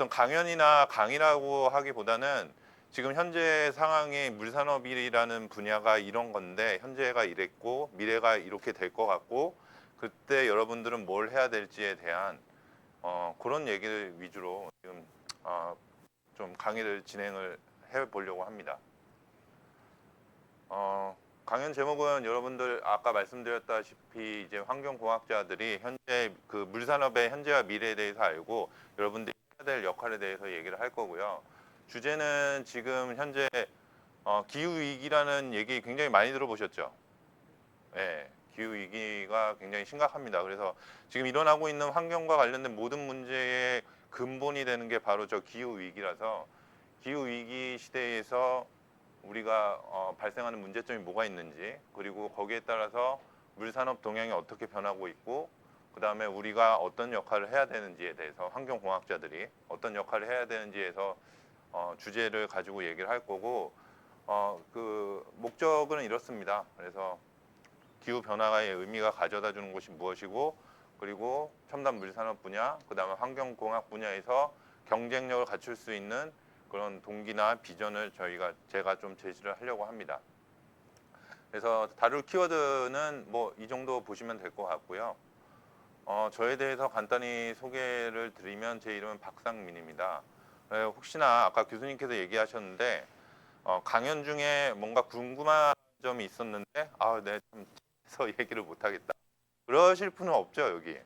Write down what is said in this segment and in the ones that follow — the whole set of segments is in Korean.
어떤 강연이나 강의라고 하기보다는 지금 현재 상황의 물산업이라는 분야가 이런 건데 현재가 이랬고 미래가 이렇게 될 것 같고 그때 여러분들은 뭘 해야 될지에 대한 그런 얘기를 위주로 지금 좀 강의를 진행을 해보려고 합니다. 강연 제목은 여러분들 아까 말씀드렸다시피 이제 환경공학자들이 현재 그 물산업의 현재와 미래에 대해서 알고 여러분들이 해야 될 역할에 대해서 얘기를 할 거고요. 주제는 지금 현재 기후 위기라는 얘기 굉장히 많이 들어보셨죠? 네, 기후 위기가 굉장히 심각합니다. 그래서 지금 일어나고 있는 환경과 관련된 모든 문제의 근본이 되는 게 바로 저 기후 위기라서 기후 위기 시대에서 우리가 발생하는 문제점이 뭐가 있는지 그리고 거기에 따라서 물산업 동향이 어떻게 변하고 있고 그 다음에 우리가 어떤 역할을 해야 되는지에 대해서 환경공학자들이 어떤 역할을 해야 되는지에서 주제를 가지고 얘기를 할 거고 그 목적은 이렇습니다. 그래서 기후 변화의 의미가 가져다 주는 것이 무엇이고 그리고 첨단 물산업 분야 그 다음에 환경공학 분야에서 경쟁력을 갖출 수 있는 그런 동기나 비전을 제가 좀 제시를 하려고 합니다. 그래서 다룰 키워드는 뭐 이 정도 보시면 될 것 같고요. 저에 대해서 간단히 소개를 드리면 제 이름은 박상민입니다. 혹시나 아까 교수님께서 얘기하셨는데 강연 중에 뭔가 궁금한 점이 있었는데 네, 좀 해서 얘기를 못하겠다. 그러실 분은 없죠 여기?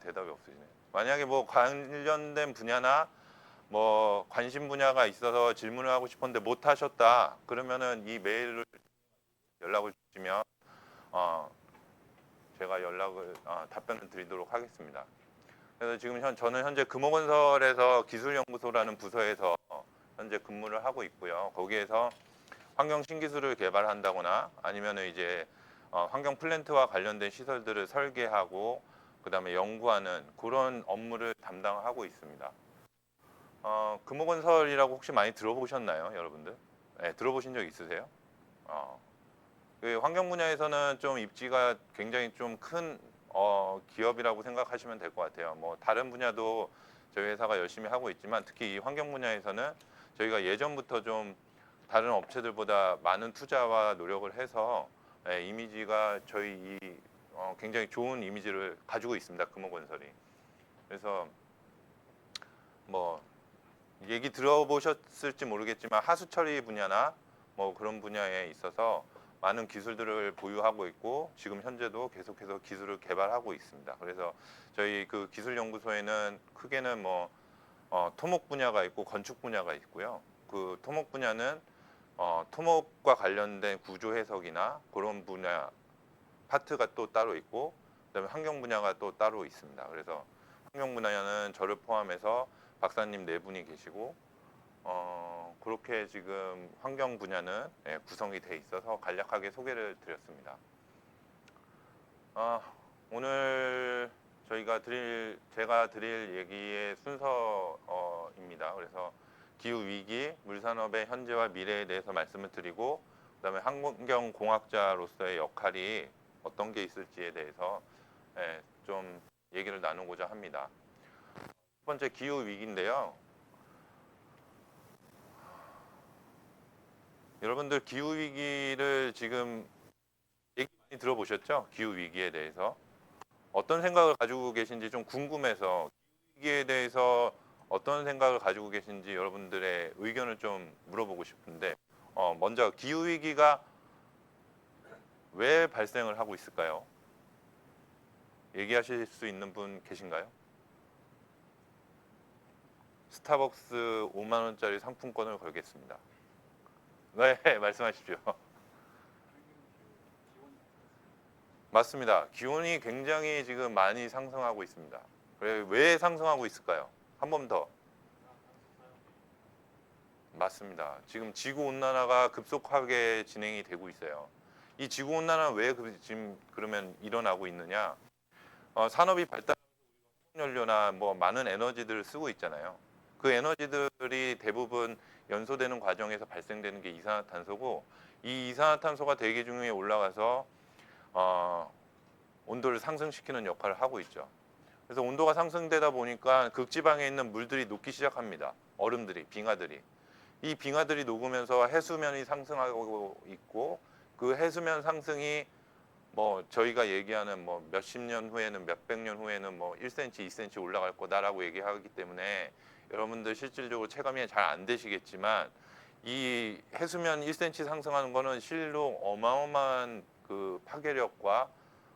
대답이 없으시네. 만약에 뭐 관련된 분야나 뭐 관심 분야가 있어서 질문을 하고 싶었는데 못 하셨다 그러면은 이 메일을 연락을 주시면 제가 답변을 드리도록 하겠습니다. 그래서 지금 저는 현재 금호건설에서 기술연구소라는 부서에서 현재 근무를 하고 있고요. 거기에서 환경 신기술을 개발한다거나 아니면 이제 환경 플랜트와 관련된 시설들을 설계하고 그 다음에 연구하는 그런 업무를 담당하고 있습니다. 금호건설이라고 혹시 많이 들어보셨나요, 여러분들? 네, 들어보신 적 있으세요? 그 환경 분야에서는 좀 입지가 굉장히 좀 큰 기업이라고 생각하시면 될 것 같아요. 뭐 다른 분야도 저희 회사가 열심히 하고 있지만 특히 이 환경 분야에서는 저희가 예전부터 좀 다른 업체들보다 많은 투자와 노력을 해서 이미지가 저희 굉장히 좋은 이미지를 가지고 있습니다. 금호건설이. 그래서 뭐 얘기 들어보셨을지 모르겠지만 하수 처리 분야나 뭐 그런 분야에 있어서 많은 기술들을 보유하고 있고 지금 현재도 계속해서 기술을 개발하고 있습니다. 그래서 저희 그 기술연구소에는 크게는 뭐 토목 분야가 있고 건축 분야가 있고요. 그 토목 분야는 토목과 관련된 구조 해석이나 그런 분야 파트가 또 따로 있고 그다음에 환경 분야가 또 따로 있습니다. 그래서 환경 분야는 저를 포함해서 박사님 네 분이 계시고 그렇게 지금 환경 분야는 구성이 돼 있어서 간략하게 소개를 드렸습니다. 오늘 제가 드릴 얘기의 순서입니다. 그래서 기후 위기, 물산업의 현재와 미래에 대해서 말씀을 드리고 그다음에 환경공학자로서의 역할이 어떤 게 있을지에 대해서 좀 얘기를 나누고자 합니다. 첫 번째 기후 위기인데요. 여러분들 기후 위기를 지금 얘기 많이 들어보셨죠? 기후 위기에 대해서 어떤 생각을 가지고 계신지 좀 궁금해서 기후 위기에 대해서 어떤 생각을 가지고 계신지 여러분들의 의견을 좀 물어보고 싶은데 먼저 기후 위기가 왜 발생을 하고 있을까요? 얘기하실 수 있는 분 계신가요? 스타벅스 5만 원짜리 상품권을 걸겠습니다. 네, 말씀하십시오. 맞습니다. 기온이 굉장히 지금 많이 상승하고 있습니다. 왜 상승하고 있을까요? 한 번 더. 맞습니다. 지금 지구 온난화가 급속하게 진행이 되고 있어요. 이 지구 온난화는 왜 지금 그러면 일어나고 있느냐? 산업이 발달하면서 연료나 뭐 많은 에너지들을 쓰고 있잖아요. 그 에너지들이 대부분 연소되는 과정에서 발생되는 게 이산화탄소고 이 이산화탄소가 대기 중에 올라가서 온도를 상승시키는 역할을 하고 있죠. 그래서 온도가 상승되다 보니까 극지방에 있는 물들이 녹기 시작합니다. 얼음들이, 빙하들이. 이 빙하들이 녹으면서 해수면이 상승하고 있고, 그 해수면 상승이 뭐 저희가 얘기하는 뭐 몇십 년 후에는, 몇백 년 후에는 뭐 1cm, 2cm 올라갈 거다라고 얘기하기 때문에 여러분들 실질적으로 체감이 잘 안 되시겠지만, 이 해수면 1cm 상승하는 거는 실로 어마어마한 그 파괴력과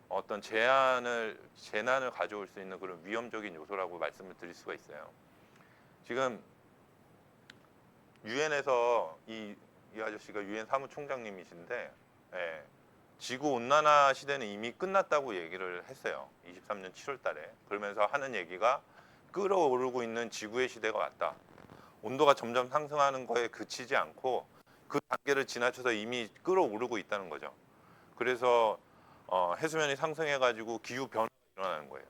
어떤 재난을 가져올 수 있는 그런 위험적인 요소라고 말씀을 드릴 수가 있어요. 지금 유엔에서 이 아저씨가 유엔 사무총장님이신데, 예, 지구 온난화 시대는 이미 끝났다고 얘기를 했어요. 23년 7월 달에. 그러면서 하는 얘기가 끓어오르고 있는 지구의 시대가 왔다. 온도가 점점 상승하는 거에 그치지 않고 그 단계를 지나쳐서 이미 끓어오르고 있다는 거죠. 그래서 해수면이 상승해가지고 기후 변화가 일어나는 거예요.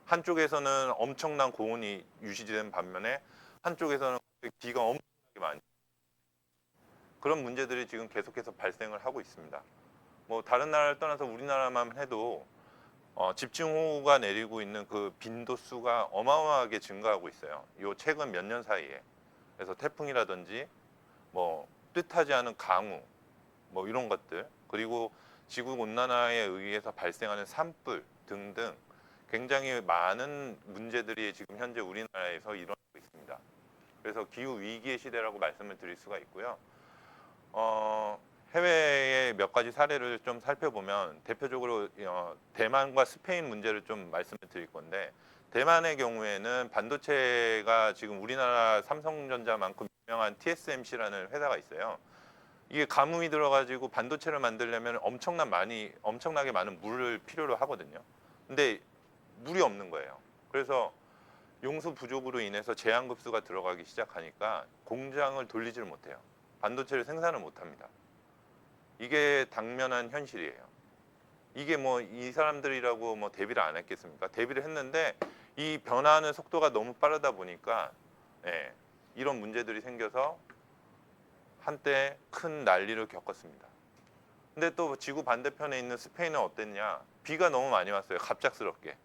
한쪽에서는 엄청난 고온이 유지된 반면에 한쪽에서는 비가 엄청나게 많이, 그런 문제들이 지금 계속해서 발생을 하고 있습니다. 뭐 다른 나라를 떠나서 우리나라만 해도 집중호우가 내리고 있는 그 빈도수가 어마어마하게 증가하고 있어요. 요 최근 몇 년 사이에. 그래서 태풍이라든지 뭐 뜻하지 않은 강우 뭐 이런 것들, 그리고 지구 온난화에 의해서 발생하는 산불 등등 굉장히 많은 문제들이 지금 현재 우리나라에서 일어나고 있습니다. 그래서 기후 위기의 시대라고 말씀을 드릴 수가 있고요. 해외의 몇 가지 사례를 좀 살펴보면 대표적으로 대만과 스페인 문제를 좀 말씀을 드릴 건데, 대만의 경우에는 반도체가 지금 우리나라 삼성전자만큼 유명한 TSMC라는 회사가 있어요. 이게 가뭄이 들어가지고 반도체를 만들려면 엄청나게 많은 물을 필요로 하거든요. 근데 물이 없는 거예요. 그래서 용수 부족으로 인해서 제한급수가 들어가기 시작하니까 공장을 돌리지를 못해요. 반도체를 생산을 못합니다. 이게 당면한 현실이에요. 이게 뭐 이 사람들이라고 뭐 대비를 안 했겠습니까? 대비를 했는데 이 변화하는 속도가 너무 빠르다 보니까, 예, 이런 문제들이 생겨서 한때 큰 난리를 겪었습니다. 근데 또 지구 반대편에 있는 스페인은 어땠냐? 비가 너무 많이 왔어요. 갑작스럽게.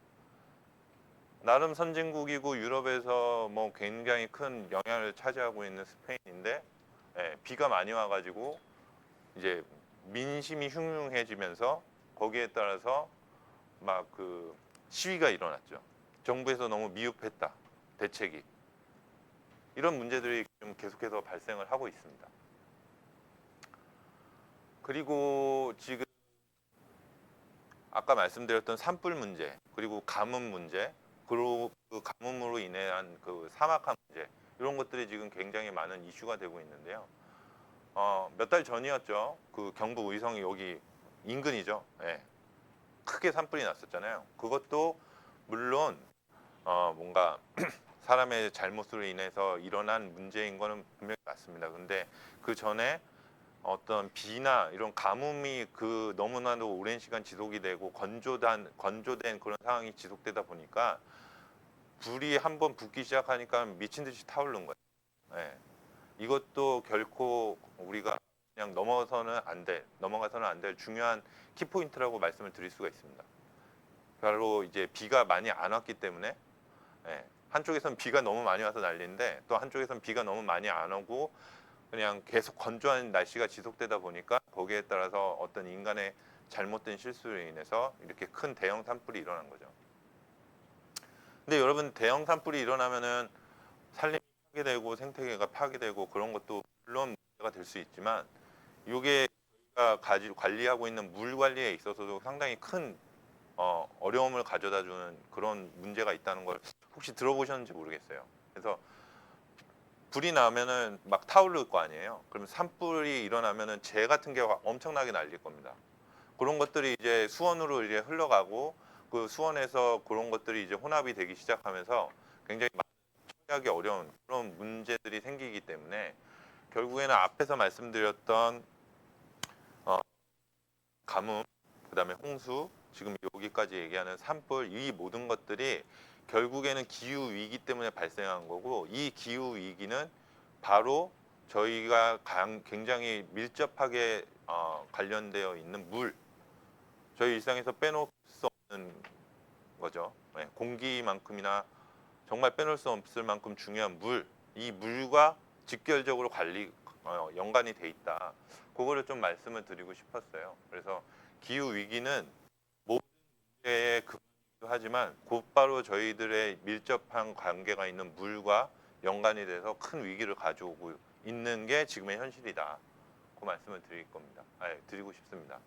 나름 선진국이고 유럽에서 뭐 굉장히 큰 영향을 차지하고 있는 스페인인데, 예, 비가 많이 와가지고 이제 민심이 흉흉해지면서 거기에 따라서 막 그 시위가 일어났죠. 정부에서 너무 미흡했다, 대책이. 이런 문제들이 좀 계속해서 발생을 하고 있습니다. 그리고 지금 아까 말씀드렸던 산불 문제, 그리고 가뭄 문제, 그리고 그 가뭄으로 인한 그 사막화 문제, 이런 것들이 지금 굉장히 많은 이슈가 되고 있는데요. 몇 달 전이었죠. 그 경북 의성이 여기 인근이죠. 예. 크게 산불이 났었잖아요. 그것도 물론 뭔가 사람의 잘못으로 인해서 일어난 문제인 거는 분명히 맞습니다. 근데 그 전에 어떤 비나 이런 가뭄이 그 너무나도 오랜 시간 지속이 되고 건조된 그런 상황이 지속되다 보니까 불이 한번 붙기 시작하니까 미친 듯이 타오른 거예요. 예. 이것도 결코 우리가 그냥 넘어가서는 안 될 중요한 키포인트라고 말씀을 드릴 수가 있습니다. 바로 이제 비가 많이 안 왔기 때문에, 예, 한쪽에선 비가 너무 많이 와서 난리인데 또 한쪽에선 비가 너무 많이 안 오고 그냥 계속 건조한 날씨가 지속되다 보니까 거기에 따라서 어떤 인간의 잘못된 실수로 인해서 이렇게 큰 대형 산불이 일어난 거죠. 근데 여러분, 대형 산불이 일어나면은 산림이 파괴되고 생태계가 파괴되고 그런 것도 물론 문제가 될 수 있지만, 이게 저희가 관리하고 있는 물 관리에 있어서도 상당히 큰 어려움을 가져다주는 그런 문제가 있다는 걸 혹시 들어보셨는지 모르겠어요. 그래서 불이 나면은 막 타오를 거 아니에요. 그러면 산불이 일어나면은 재 같은 게 엄청나게 날릴 겁니다. 그런 것들이 이제 수원으로 이제 흘러가고, 그 수원에서 그런 것들이 이제 혼합이 되기 시작하면서 굉장히 처리하기 어려운 그런 문제들이 생기기 때문에, 결국에는 앞에서 말씀드렸던 가뭄, 그다음에 홍수, 지금 여기까지 얘기하는 산불, 이 모든 것들이 결국에는 기후 위기 때문에 발생한 거고, 이 기후 위기는 바로 저희가 굉장히 밀접하게 관련되어 있는 물, 저희 일상에서 빼놓을 수 없는 거죠. 예, 공기만큼이나 정말 빼놓을 수 없을 만큼 중요한 물, 이 물과 직결적으로 연관이 돼 있다. 그거를 좀 말씀을 드리고 싶었어요. 그래서 기후 위기는 모든 문제의 근원이기도 하지만 곧바로 저희들의 밀접한 관계가 있는 물과 연관이 돼서 큰 위기를 가져오고 있는 게 지금의 현실이다. 그 말씀을 드리고 싶습니다.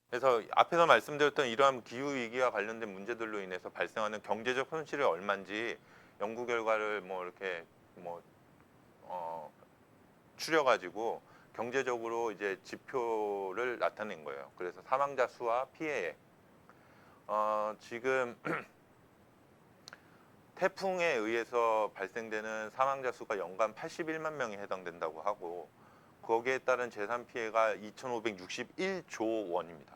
그래서 앞에서 말씀드렸던 이러한 기후 위기와 관련된 문제들로 인해서 발생하는 경제적 손실이 얼마인지 연구 결과를 뭐 이렇게 뭐 추려가지고 경제적으로 이제 지표를 나타낸 거예요. 그래서 사망자 수와 피해액. 지금 태풍에 의해서 발생되는 사망자 수가 연간 81만 명에 해당된다고 하고 거기에 따른 재산 피해가 2,561조 원입니다.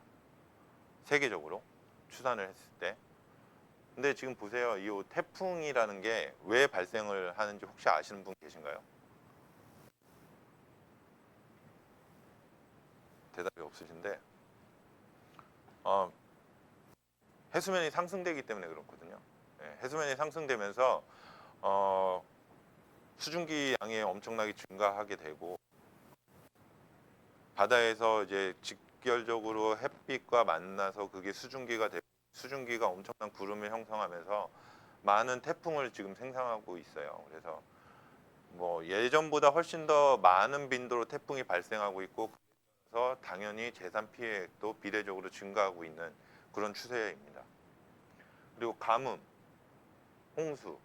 세계적으로 추산을 했을 때. 근데 지금 보세요. 이 태풍이라는 게 왜 발생을 하는지 혹시 아시는 분 계신가요? 대답이 없으신데 해수면이 상승되기 때문에 그렇거든요. 네, 해수면이 상승되면서 수증기 양이 엄청나게 증가하게 되고 바다에서 이제 직결적으로 햇빛과 만나서 그게 수증기가 되고 수증기가 엄청난 구름을 형성하면서 많은 태풍을 지금 생성하고 있어요. 그래서 뭐 예전보다 훨씬 더 많은 빈도로 태풍이 발생하고 있고 그래서 당연히 재산 피해도 비례적으로 증가하고 있는 그런 추세입니다. 그리고 가뭄, 홍수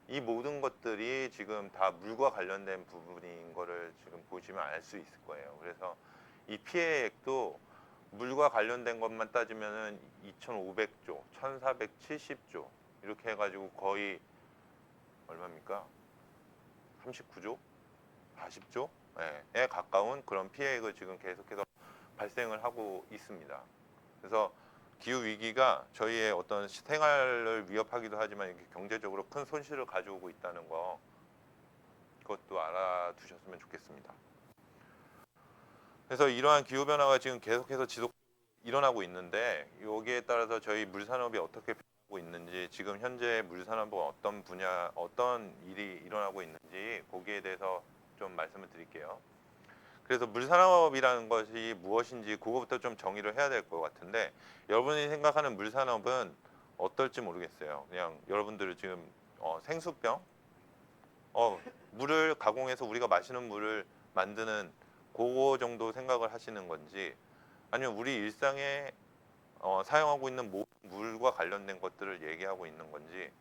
이 모든 것들이 지금 다 물과 관련된 부분인 거를 지금 보시면 알 수 있을 거예요. 그래서 이 피해액도 물과 관련된 것만 따지면은 2,500조, 1,470조 이렇게 해가지고 거의 얼마입니까? 39조, 40조에 가까운 그런 피해액을 지금 계속해서 발생을 하고 있습니다. 그래서 기후 위기가 저희의 어떤 생활을 위협하기도 하지만 이렇게 경제적으로 큰 손실을 가져오고 있다는 거 그것도 알아두셨으면 좋겠습니다. 그래서 이러한 기후 변화가 지금 계속해서 일어나고 있는데 여기에 따라서 저희 물산업이 어떻게 변하고 있는지 지금 현재 물산업은 어떤 분야 어떤 일이 일어나고 있는지 거기에 대해서 좀 말씀을 드릴게요. 그래서 물산업이라는 것이 무엇인지 그거부터 좀 정의를 해야 될 것 같은데 여러분이 생각하는 물산업은 어떨지 모르겠어요. 그냥 여러분들이 지금 생수병, 물을 가공해서 우리가 마시는 물을 만드는 그거 정도 생각을 하시는 건지 아니면 우리 일상에 사용하고 있는 물과 관련된 것들을 얘기하고 있는 건지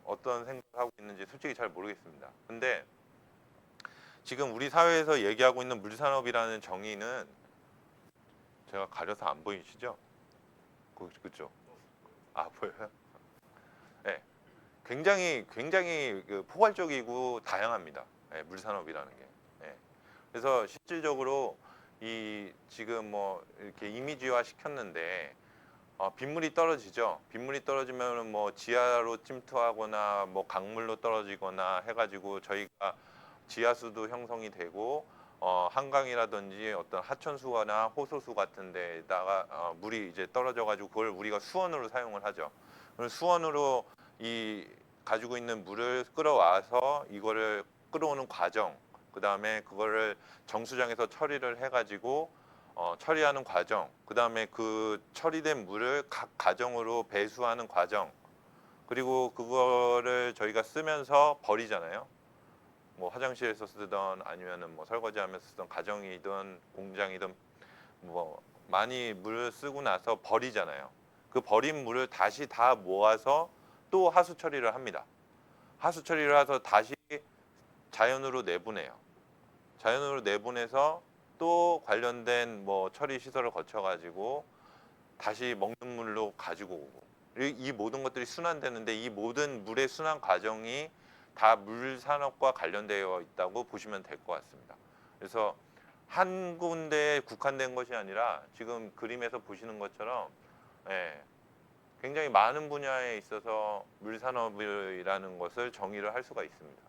어떤 생각을 하고 있는지 솔직히 잘 모르겠습니다. 근데 지금 우리 사회에서 얘기하고 있는 물산업이라는 정의는 제가 가려서 안 보이시죠? 그렇죠? 아 보여요? 네, 굉장히 그 포괄적이고 다양합니다. 네, 물산업이라는 게. 네. 그래서 실질적으로 이 지금 뭐 이렇게 이미지화 시켰는데 빗물이 떨어지죠. 빗물이 떨어지면 뭐 지하로 침투하거나 뭐 강물로 떨어지거나 해가지고 저희가 지하수도 형성이 되고 한강이라든지 어떤 하천수나 호소수 같은 데다가 물이 이제 떨어져 가지고 그걸 우리가 수원으로 사용을 하죠. 그럼 수원으로 이 가지고 있는 물을 끌어와서 이거를 끌어오는 과정, 그다음에 그거를 정수장에서 처리를 해 가지고 처리하는 과정, 그다음에 그 처리된 물을 각 가정으로 배수하는 과정, 그리고 그거를 저희가 쓰면서 버리잖아요. 뭐 화장실에서 쓰던 아니면은 뭐 설거지하면서 쓰던 가정이든 공장이든 뭐 많이 물을 쓰고 나서 버리잖아요. 그 버린 물을 다시 다 모아서 또 하수 처리를 합니다. 하수 처리를 해서 다시 자연으로 내보내요. 자연으로 내보내서 또 관련된 뭐 처리 시설을 거쳐 가지고 다시 먹는 물로 가지고 오고 이 모든 것들이 순환되는데 이 모든 물의 순환 과정이 다 물산업과 관련되어 있다고 보시면 될 것 같습니다. 그래서 한 군데에 국한된 것이 아니라 지금 그림에서 보시는 것처럼 굉장히 많은 분야에 있어서 물산업이라는 것을 정의를 할 수가 있습니다.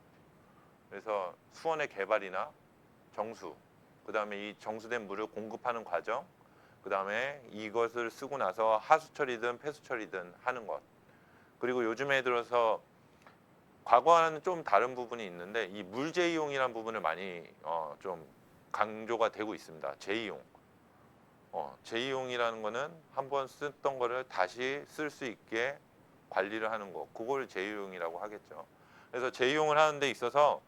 그래서 수원의 개발이나 정수, 그 다음에 이 정수된 물을 공급하는 과정, 그다음에 이것을 쓰고 나서 하수 처리든 폐수 처리든 하는 것. 그리고 요즘에 들어서 과거와는 좀 다른 부분이 있는데 이 물재이용이라는 부분을 많이 좀 강조가 되고 있습니다. 재이용. 재이용이라는 거는 한번 썼던 거를 다시 쓸 수 있게 관리를 하는 거. 그걸 재이용이라고 하겠죠. 그래서 재이용을 하는 데 있어서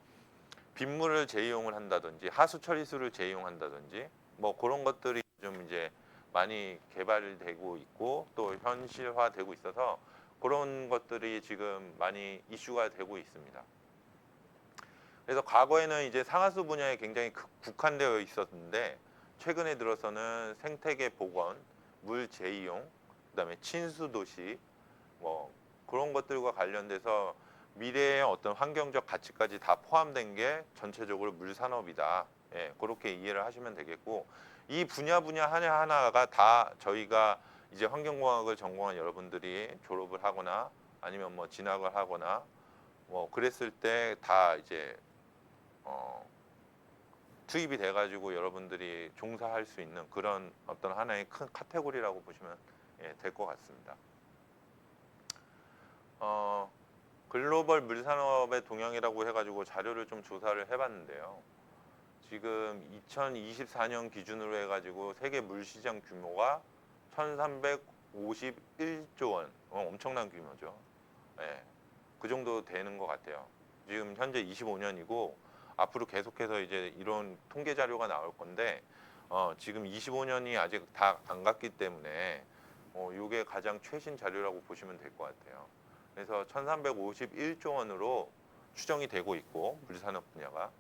빗물을 재이용을 한다든지 하수 처리수를 재이용한다든지 뭐 그런 것들이 좀 이제 많이 개발되고 있고 또 현실화되고 있어서 그런 것들이 지금 많이 이슈가 되고 있습니다. 그래서 과거에는 이제 상하수 분야에 굉장히 국한되어 있었는데 최근에 들어서는 생태계 복원, 물 재이용, 그다음에 친수 도시 뭐 그런 것들과 관련돼서 미래의 어떤 환경적 가치까지 다 포함된 게 전체적으로 물 산업이다. 예, 그렇게 이해를 하시면 되겠고 이 분야 하나하나가 다 저희가 이제 환경공학을 전공한 여러분들이 졸업을 하거나 아니면 뭐 진학을 하거나 뭐 그랬을 때 다 이제 투입이 돼가지고 여러분들이 종사할 수 있는 그런 어떤 하나의 큰 카테고리라고 보시면 될 것 같습니다. 글로벌 물산업의 동향이라고 해가지고 자료를 좀 조사를 해봤는데요. 지금 2024년 기준으로 해가지고 세계 물시장 규모가 1351조 원, 엄청난 규모죠. 예, 그 정도 되는 것 같아요. 지금 현재 25년이고 앞으로 계속해서 이제 이런 통계 자료가 나올 건데 지금 25년이 아직 다 안 갔기 때문에 이게 가장 최신 자료라고 보시면 될 것 같아요. 그래서 1351조 원으로 추정이 되고 있고 물산업 분야가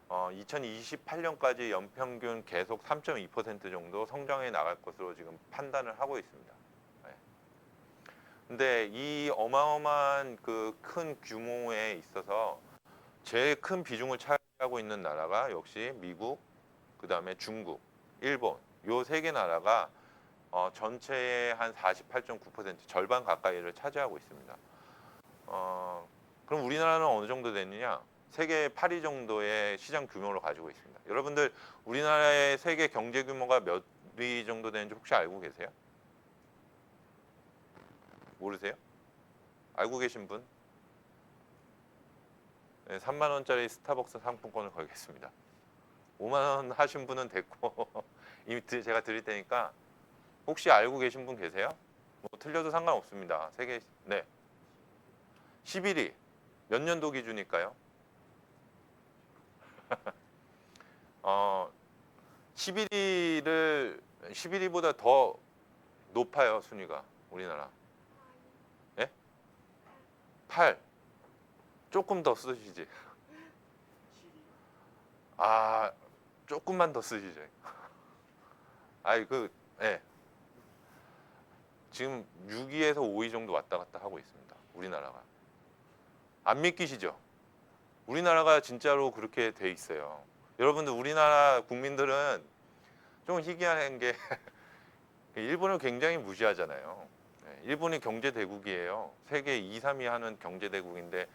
2028년까지 연평균 계속 3.2% 정도 성장해 나갈 것으로 지금 판단을 하고 있습니다. 네. 근데 이 어마어마한 그 큰 규모에 있어서 제일 큰 비중을 차지하고 있는 나라가 역시 미국, 그 다음에 중국, 일본 요 세 개 나라가 전체의 한 48.9% 절반 가까이를 차지하고 있습니다. 그럼 우리나라는 어느 정도 되느냐? 세계 8위 정도의 시장 규모를 가지고 있습니다. 여러분들 우리나라의 세계 경제 규모가 몇 위 정도 되는지 혹시 알고 계세요? 모르세요? 알고 계신 분? 네, 3만 원짜리 스타벅스 상품권을 걸겠습니다. 5만 원 하신 분은 됐고 이미 제가 드릴 테니까 혹시 알고 계신 분 계세요? 뭐 틀려도 상관없습니다. 세계 네 11위 몇 년도 기준일까요? 11위보다 더 높아요 순위가 우리나라. 예? 8 조금 더 쓰시지. 아 조금만 더 쓰시죠. 아이 예. 지금 6위에서 5위 정도 왔다 갔다 하고 있습니다. 우리나라가. 안 믿기시죠? 우리나라가 진짜로 그렇게 돼 있어요. 여러분들 우리나라 국민들은 좀 희귀한 게 일본을 굉장히 무시하잖아요. 네, 일본이 경제 대국이에요. 세계 2, 3위 하는 경제 대국인데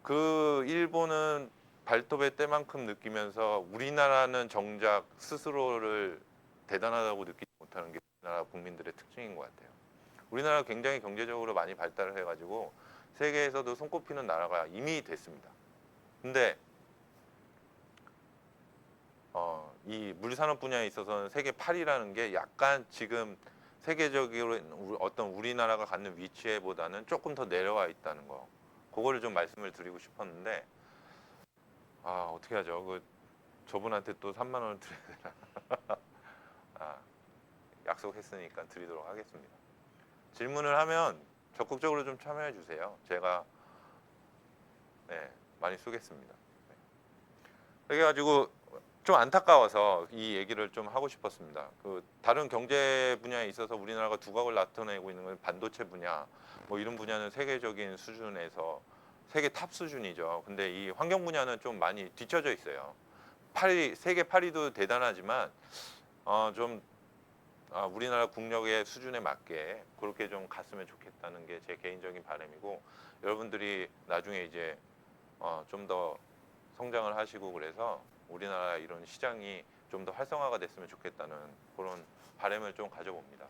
그 일본은 발톱의 때만큼 느끼면서 우리나라는 정작 스스로를 대단하다고 느끼지 못하는 게 우리나라 국민들의 특징인 것 같아요. 우리나라 굉장히 경제적으로 많이 발달을 해가지고 세계에서도 손꼽히는 나라가 이미 됐습니다. 근데 이 물산업 분야에 있어서는 세계 8위라는 게 약간 지금 세계적으로 어떤 우리나라가 갖는 위치에보다는 조금 더 내려와 있다는 거. 그거를 좀 말씀을 드리고 싶었는데 어떻게 하죠? 저분한테 또 3만 원을 드려야 되나? 약속했으니까 드리도록 하겠습니다. 질문을 하면 적극적으로 좀 참여해 주세요. 제가 많이 쏘겠습니다. 그래가지고 좀 안타까워서 이 얘기를 좀 하고 싶었습니다. 다른 경제 분야에 있어서 우리나라가 두각을 나타내고 있는 건 반도체 분야, 뭐 이런 분야는 세계적인 수준에서 세계 탑 수준이죠. 근데 이 환경 분야는 좀 많이 뒤처져 있어요. 세계 8위도 대단하지만 좀 우리나라 국력의 수준에 맞게 그렇게 좀 갔으면 좋겠다는 게 제 개인적인 바람이고 여러분들이 나중에 이제 좀 더 성장을 하시고 그래서 우리나라 이런 시장이 좀 더 활성화가 됐으면 좋겠다는 그런 바람을 좀 가져봅니다.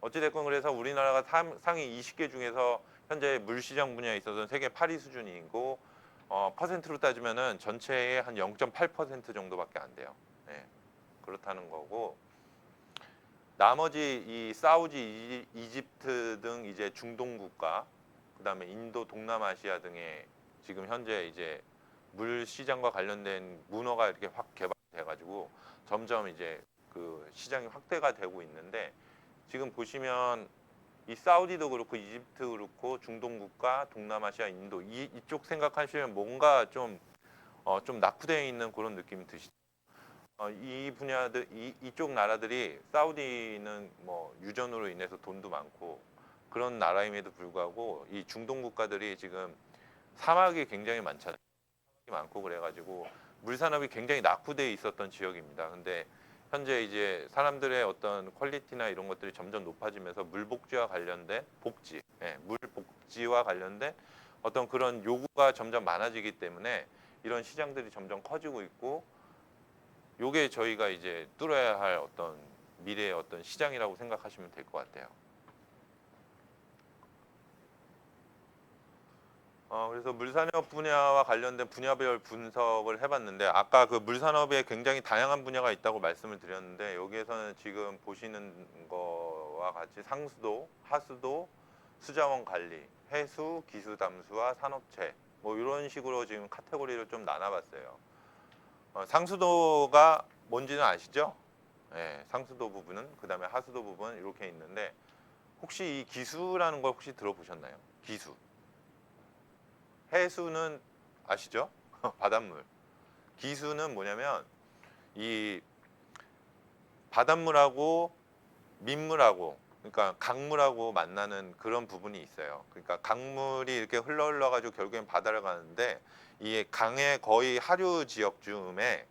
어찌됐건 그래서 우리나라가 상위 20개 중에서 현재 물시장 분야에 있어서는 세계 8위 수준이고 퍼센트로 따지면은 전체의 한 0.8% 정도밖에 안 돼요. 네, 그렇다는 거고 나머지 이 사우디, 이집트 등 이제 중동 국가, 그다음에 인도, 동남아시아 등의 지금 현재 이제 물 시장과 관련된 문어가 이렇게 확 개발돼 가지고 점점 이제 그 시장이 확대가 되고 있는데 지금 보시면 이 사우디도 그렇고 이집트 그렇고 중동 국가, 동남아시아, 인도 이쪽 생각하시면 뭔가 좀 낙후되어 있는 그런 느낌이 드시죠. 이 분야들 이쪽 나라들이 사우디는 뭐 유전으로 인해서 돈도 많고 그런 나라임에도 불구하고 이 중동 국가들이 지금 사막이 굉장히 많잖아요. 사막이 많고 그래가지고 물 산업이 굉장히 낙후되어 있었던 지역입니다. 근데 현재 이제 사람들의 어떤 퀄리티나 이런 것들이 점점 높아지면서 물 복지와 관련된 복지, 물 복지와 관련된 어떤 그런 요구가 점점 많아지기 때문에 이런 시장들이 점점 커지고 있고 요게 저희가 이제 뚫어야 할 어떤 미래의 어떤 시장이라고 생각하시면 될 것 같아요. 그래서 물산업 분야와 관련된 분야별 분석을 해봤는데 아까 그 물산업에 굉장히 다양한 분야가 있다고 말씀을 드렸는데 여기에서는 지금 보시는 거와 같이 상수도, 하수도, 수자원 관리, 해수, 기수 담수와 산업체 뭐 이런 식으로 지금 카테고리를 좀 나눠봤어요. 상수도가 뭔지는 아시죠? 네, 상수도 부분은 그다음에 하수도 부분 이렇게 있는데 혹시 이 기수라는 걸 혹시 들어보셨나요? 기수. 해수는 아시죠? 바닷물. 기수는 뭐냐면 이 바닷물하고 민물하고 그러니까 강물하고 만나는 그런 부분이 있어요. 그러니까 강물이 이렇게 흘러 가지고 결국엔 바다를 가는데 이 강의 거의 하류 지역쯤에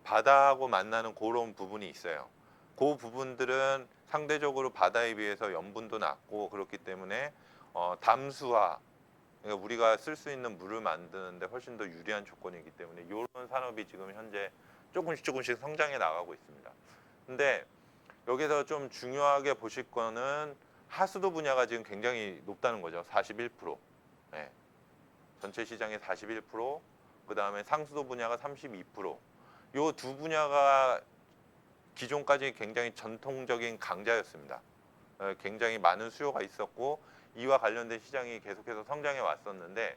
바다하고 만나는 그런 부분이 있어요. 그 부분들은 상대적으로 바다에 비해서 염분도 낮고 그렇기 때문에 담수화 그러니까 우리가 쓸 수 있는 물을 만드는데 훨씬 더 유리한 조건이기 때문에 이런 산업이 지금 현재 조금씩 성장해 나가고 있습니다. 근데 여기서 좀 중요하게 보실 거는 하수도 분야가 지금 굉장히 높다는 거죠. 41%. 네. 전체 시장의 41%, 그다음에 상수도 분야가 32%. 요 두 분야가 기존까지 굉장히 전통적인 강자였습니다. 굉장히 많은 수요가 있었고 이와 관련된 시장이 계속해서 성장해 왔었는데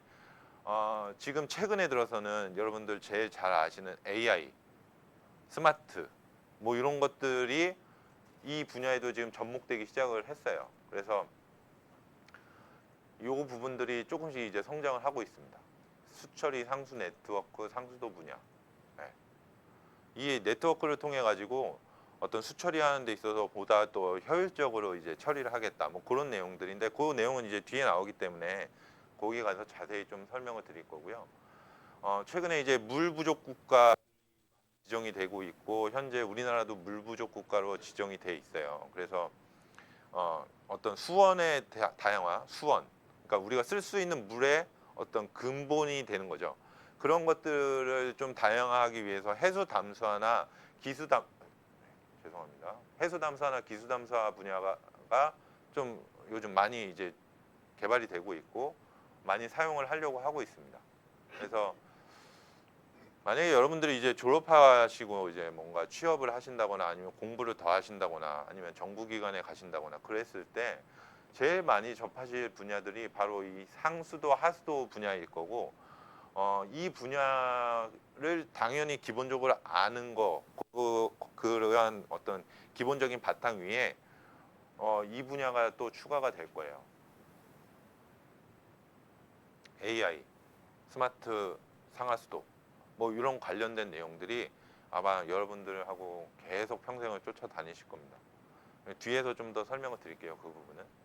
지금 최근에 들어서는 여러분들 제일 잘 아시는 AI, 스마트 뭐 이런 것들이 이 분야에도 지금 접목되기 시작을 했어요. 그래서 이 부분들이 조금씩 이제 성장을 하고 있습니다. 수처리 상수 네트워크, 상수도 분야. 네. 이 네트워크를 통해 가지고 어떤 수처리하는 데 있어서 보다 또 효율적으로 이제 처리를 하겠다. 뭐 그런 내용들인데 그 내용은 이제 뒤에 나오기 때문에 거기 가서 자세히 좀 설명을 드릴 거고요. 최근에 이제 물 부족 국가 지정이 되고 있고 현재 우리나라도 물 부족 국가로 지정이 돼 있어요. 그래서 어떤 수원의 다양화, 수원. 그러니까 우리가 쓸 수 있는 물의 어떤 근본이 되는 거죠. 그런 것들을 좀 다양화하기 위해서 해수 담수화나 기수 담 죄송합니다. 해수 담수화나 기수 담수화 분야가 좀 요즘 많이 이제 개발이 되고 있고 많이 사용을 하려고 하고 있습니다. 그래서 만약에 여러분들이 이제 졸업하시고 이제 뭔가 취업을 하신다거나 아니면 공부를 더 하신다거나 아니면 정부기관에 가신다거나 그랬을 때 제일 많이 접하실 분야들이 바로 이 상수도 하수도 분야일 거고 이 분야를 당연히 기본적으로 아는 거 그러한 어떤 기본적인 바탕 위에 이 분야가 또 추가가 될 거예요. AI, 스마트 상하수도 뭐 이런 관련된 내용들이 아마 여러분들하고 계속 평생을 쫓아다니실 겁니다. 뒤에서 좀 더 설명을 드릴게요. 그 부분은.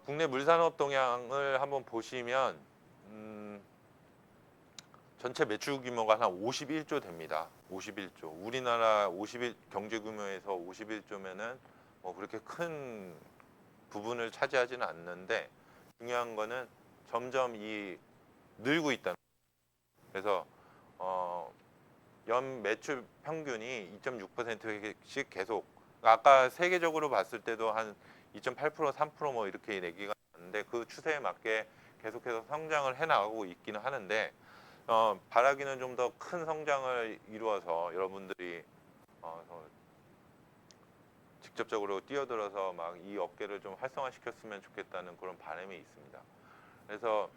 국내 물산업 동향을 한번 보시면 전체 매출 규모가 한 51조 됩니다. 51조. 우리나라 51 경제 규모에서 51조면은 뭐 그렇게 큰 부분을 차지하지는 않는데 중요한 거는 점점 이 늘고 있다는. 그래서 연 매출 평균이 2.6%씩 계속, 아까 세계적으로 봤을 때도 한 2.8%, 3%뭐 이렇게 얘기가 나는데 그 추세에 맞게 계속해서 성장을 해 나가고 있기는 하는데 바라기는 좀 더 큰 성장을 이루어서 여러분들이 더 직접적으로 뛰어들어서 막 이 업계를 좀 활성화시켰으면 좋겠다는 그런 바람이 있습니다. 그래서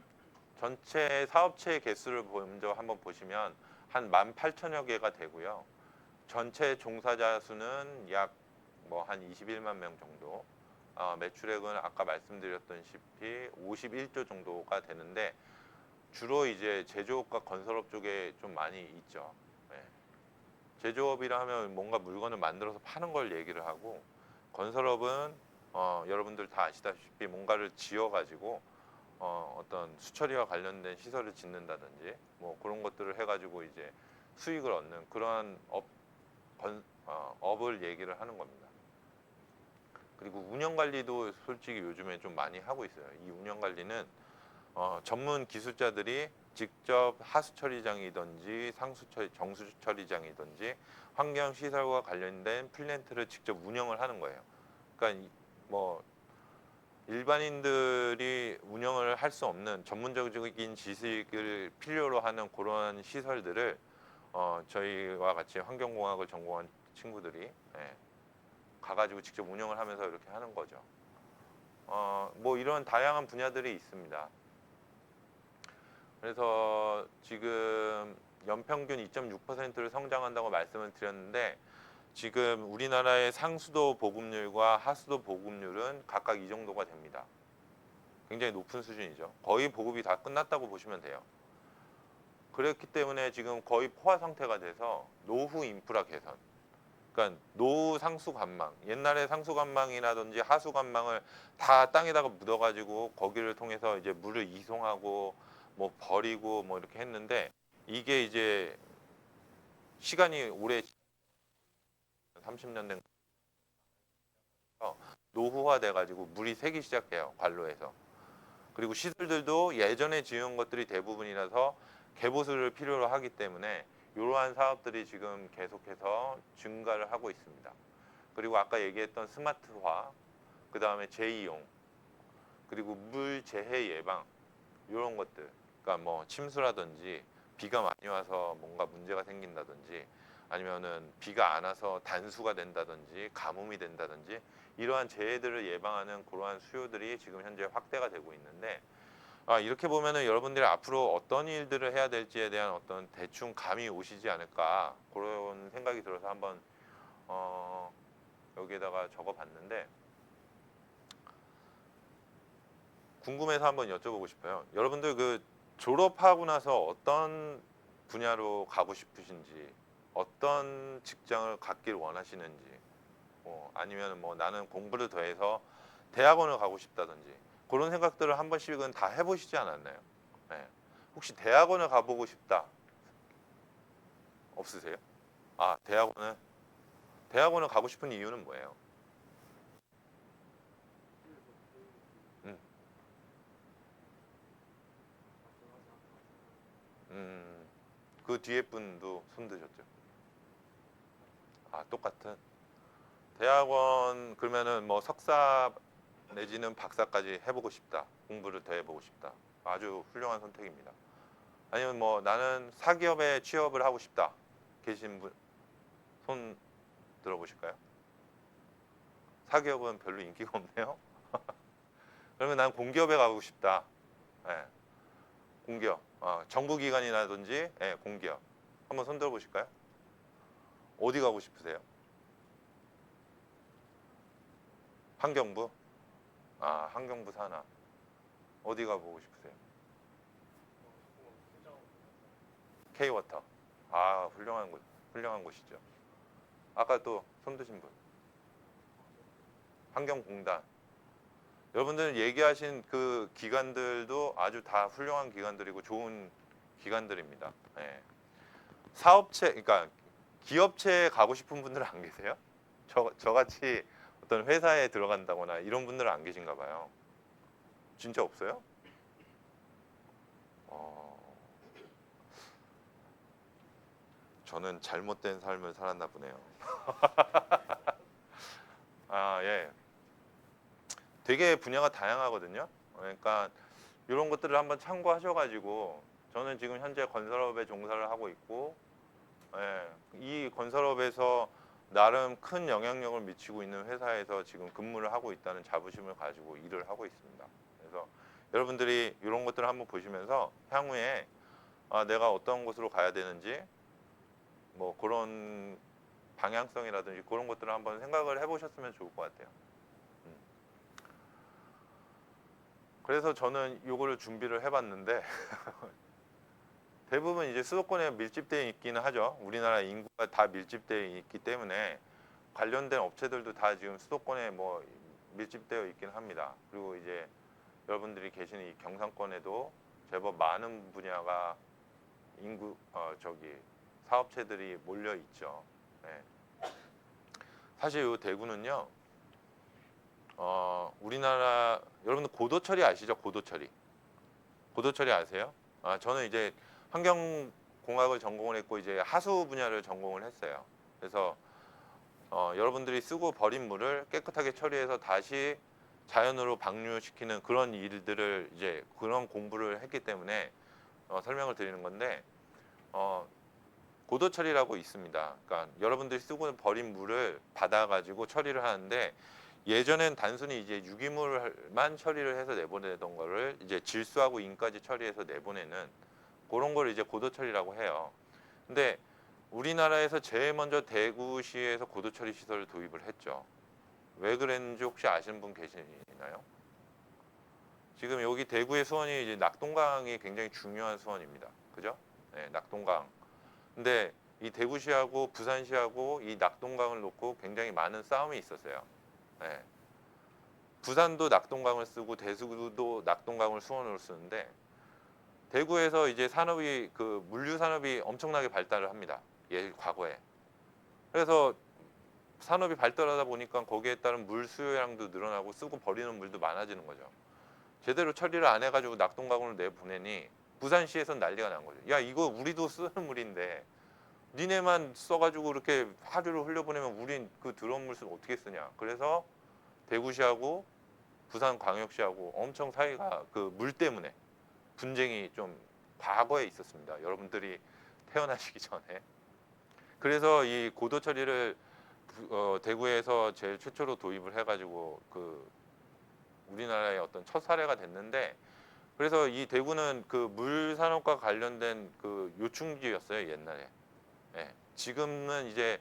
전체 사업체 개수를 먼저 한번 보시면 한 18,000여 개가 되고요. 전체 종사자 수는 약 뭐 한 21만 명 정도. 매출액은 아까 말씀드렸던 시피 51조 정도가 되는데 주로 이제 제조업과 건설업 쪽에 좀 많이 있죠. 네. 제조업이라 하면 뭔가 물건을 만들어서 파는 걸 얘기를 하고, 건설업은 여러분들 다 아시다시피 뭔가를 지어가지고 어떤 수처리와 관련된 시설을 짓는다든지 뭐 그런 것들을 해가지고 이제 수익을 얻는 그러한 업을 얘기를 하는 겁니다. 그리고 운영 관리도 솔직히 요즘에 좀 많이 하고 있어요. 이 운영 관리는 전문 기술자들이 직접 하수 처리장이든지 정수 처리장이든지 환경 시설과 관련된 플랜트를 직접 운영을 하는 거예요. 그러니까 뭐 일반인들이 운영을 할 수 없는 전문적인 지식을 필요로 하는 그런 시설들을 저희와 같이 환경공학을 전공한 친구들이 가가지고 직접 운영을 하면서 이렇게 하는 거죠. 뭐 이런 다양한 분야들이 있습니다. 그래서 지금 연평균 2.6%를 성장한다고 말씀을 드렸는데 지금 우리나라의 상수도 보급률과 하수도 보급률은 각각 이 정도가 됩니다. 굉장히 높은 수준이죠. 거의 보급이 다 끝났다고 보시면 돼요. 그렇기 때문에 지금 거의 포화 상태가 돼서 노후 인프라 개선, 그러니까 노후 상수 관망, 옛날에 상수 관망이라든지 하수 관망을 다 땅에다가 묻어가지고 거기를 통해서 이제 물을 이송하고 뭐 버리고 뭐 이렇게 했는데 이게 이제 시간이 오래 30년 된 노후화 돼가지고 물이 새기 시작해요, 관로에서. 그리고 시설들도 예전에 지은 것들이 대부분이라서 개보수를 필요로 하기 때문에 이러한 사업들이 지금 계속해서 증가를 하고 있습니다. 그리고 아까 얘기했던 스마트화, 그 다음에 재이용, 그리고 물 재해 예방 이런 것들, 그러니까 뭐 침수라든지 비가 많이 와서 뭔가 문제가 생긴다든지 아니면은 비가 안 와서 단수가 된다든지 가뭄이 된다든지 이러한 재해들을 예방하는 그러한 수요들이 지금 현재 확대가 되고 있는데 이렇게 보면은 여러분들이 앞으로 어떤 일들을 해야 될지에 대한 어떤 대충 감이 오시지 않을까 그런 생각이 들어서 한번 여기에다가 적어봤는데 궁금해서 한번 여쭤보고 싶어요. 여러분들 그 졸업하고 나서 어떤 분야로 가고 싶으신지, 어떤 직장을 갖길 원하시는지, 아니면 뭐 나는 공부를 더해서 대학원을 가고 싶다든지 그런 생각들을 한 번씩은 다 해보시지 않았나요? 네. 혹시 대학원을 가보고 싶다 없으세요? 대학원을 가고 싶은 이유는 뭐예요? 음, 그 뒤에 분도 손 드셨죠? 똑같은 대학원 그러면은 뭐 석사 내지는 박사까지 해보고 싶다. 공부를 더 해보고 싶다. 아주 훌륭한 선택입니다. 아니면 뭐 나는 사기업에 취업을 하고 싶다. 계신 분 손 들어보실까요? 사기업은 별로 인기가 없네요. 그러면 난 공기업에 가고 싶다. 네, 공기업. 정부기관이라든지 공기업. 한번 손 들어보실까요? 어디 가고 싶으세요? 환경부? 환경부 산하. 어디 가보고 싶으세요? K워터. 훌륭한 곳이죠. 아까 또 손 드신 분. 환경공단. 여러분들 얘기하신 그 기관들도 아주 다 훌륭한 기관들이고 좋은 기관들입니다. 예. 사업체, 그러니까 기업체에 가고 싶은 분들은 안 계세요? 저같이 어떤 회사에 들어간다거나 이런 분들은 안 계신가 봐요. 진짜 없어요? 어, 저는 잘못된 삶을 살았나 보네요. 예. 되게 분야가 다양하거든요. 그러니까 이런 것들을 한번 참고하셔가지고 저는 지금 현재 건설업에 종사를 하고 있고, 예, 이 건설업에서 나름 큰 영향력을 미치고 있는 회사에서 지금 근무를 하고 있다는 자부심을 가지고 일을 하고 있습니다. 그래서 여러분들이 이런 것들을 한번 보시면서 향후에 내가 어떤 곳으로 가야 되는지 뭐 그런 방향성이라든지 그런 것들을 한번 생각을 해보셨으면 좋을 것 같아요. 음. 그래서 저는 이거를 준비를 해봤는데 대부분 이제 수도권에 밀집되어 있기는 하죠. 우리나라 인구가 다 밀집되어 있기 때문에 관련된 업체들도 다 지금 수도권에 뭐 밀집되어 있긴 합니다. 그리고 이제 여러분들이 계시는 이 경상권에도 제법 많은 분야가 인구 사업체들이 몰려 있죠. 네. 사실 이 대구는요, 우리나라 여러분들 고도처리 아시죠? 고도처리 아세요? 저는 이제 환경공학을 전공을 했고 이제 하수 분야를 전공을 했어요. 그래서 여러분들이 쓰고 버린 물을 깨끗하게 처리해서 다시 자연으로 방류시키는 그런 일들을 이제 그런 공부를 했기 때문에 설명을 드리는 건데, 고도 처리라고 있습니다. 그러니까 여러분들이 쓰고 버린 물을 받아가지고 처리를 하는데, 예전엔 단순히 이제 유기물만 처리를 해서 내보내던 거를 이제 질소하고 인까지 처리해서 내보내는 그런 걸 이제 고도 처리라고 해요. 근데 우리나라에서 제일 먼저 대구시에서 고도 처리 시설을 도입을 했죠. 왜 그랬는지 혹시 아시는 분 계시나요? 지금 여기 대구의 수원이 이제 낙동강이 굉장히 중요한 수원입니다. 그죠? 네, 낙동강. 근데 이 대구시하고 부산시하고 이 낙동강을 놓고 굉장히 많은 싸움이 있었어요. 네. 부산도 낙동강을 쓰고 대구도 낙동강을 수원으로 쓰는데, 대구에서 이제 산업이 그 물류 산업이 엄청나게 발달을 합니다. 과거에. 그래서 산업이 발달하다 보니까 거기에 따른 물 수요량도 늘어나고 쓰고 버리는 물도 많아지는 거죠. 제대로 처리를 안 해가지고 낙동강으로 내보내니 부산시에선 난리가 난 거죠. 야, 이거 우리도 쓰는 물인데 니네만 써가지고 이렇게 하류를 흘려보내면 우린 그 더러운 물을 어떻게 쓰냐. 그래서 대구시하고 부산광역시하고 엄청 사이가 그 물 때문에 분쟁이 좀 과거에 있었습니다. 여러분들이 태어나시기 전에. 그래서 이 고도 처리를 대구에서 제일 최초로 도입을 해가지고 그 우리나라의 어떤 첫 사례가 됐는데, 그래서 이 대구는 그 물 산업과 관련된 그 요충지였어요, 옛날에. 예. 지금은 이제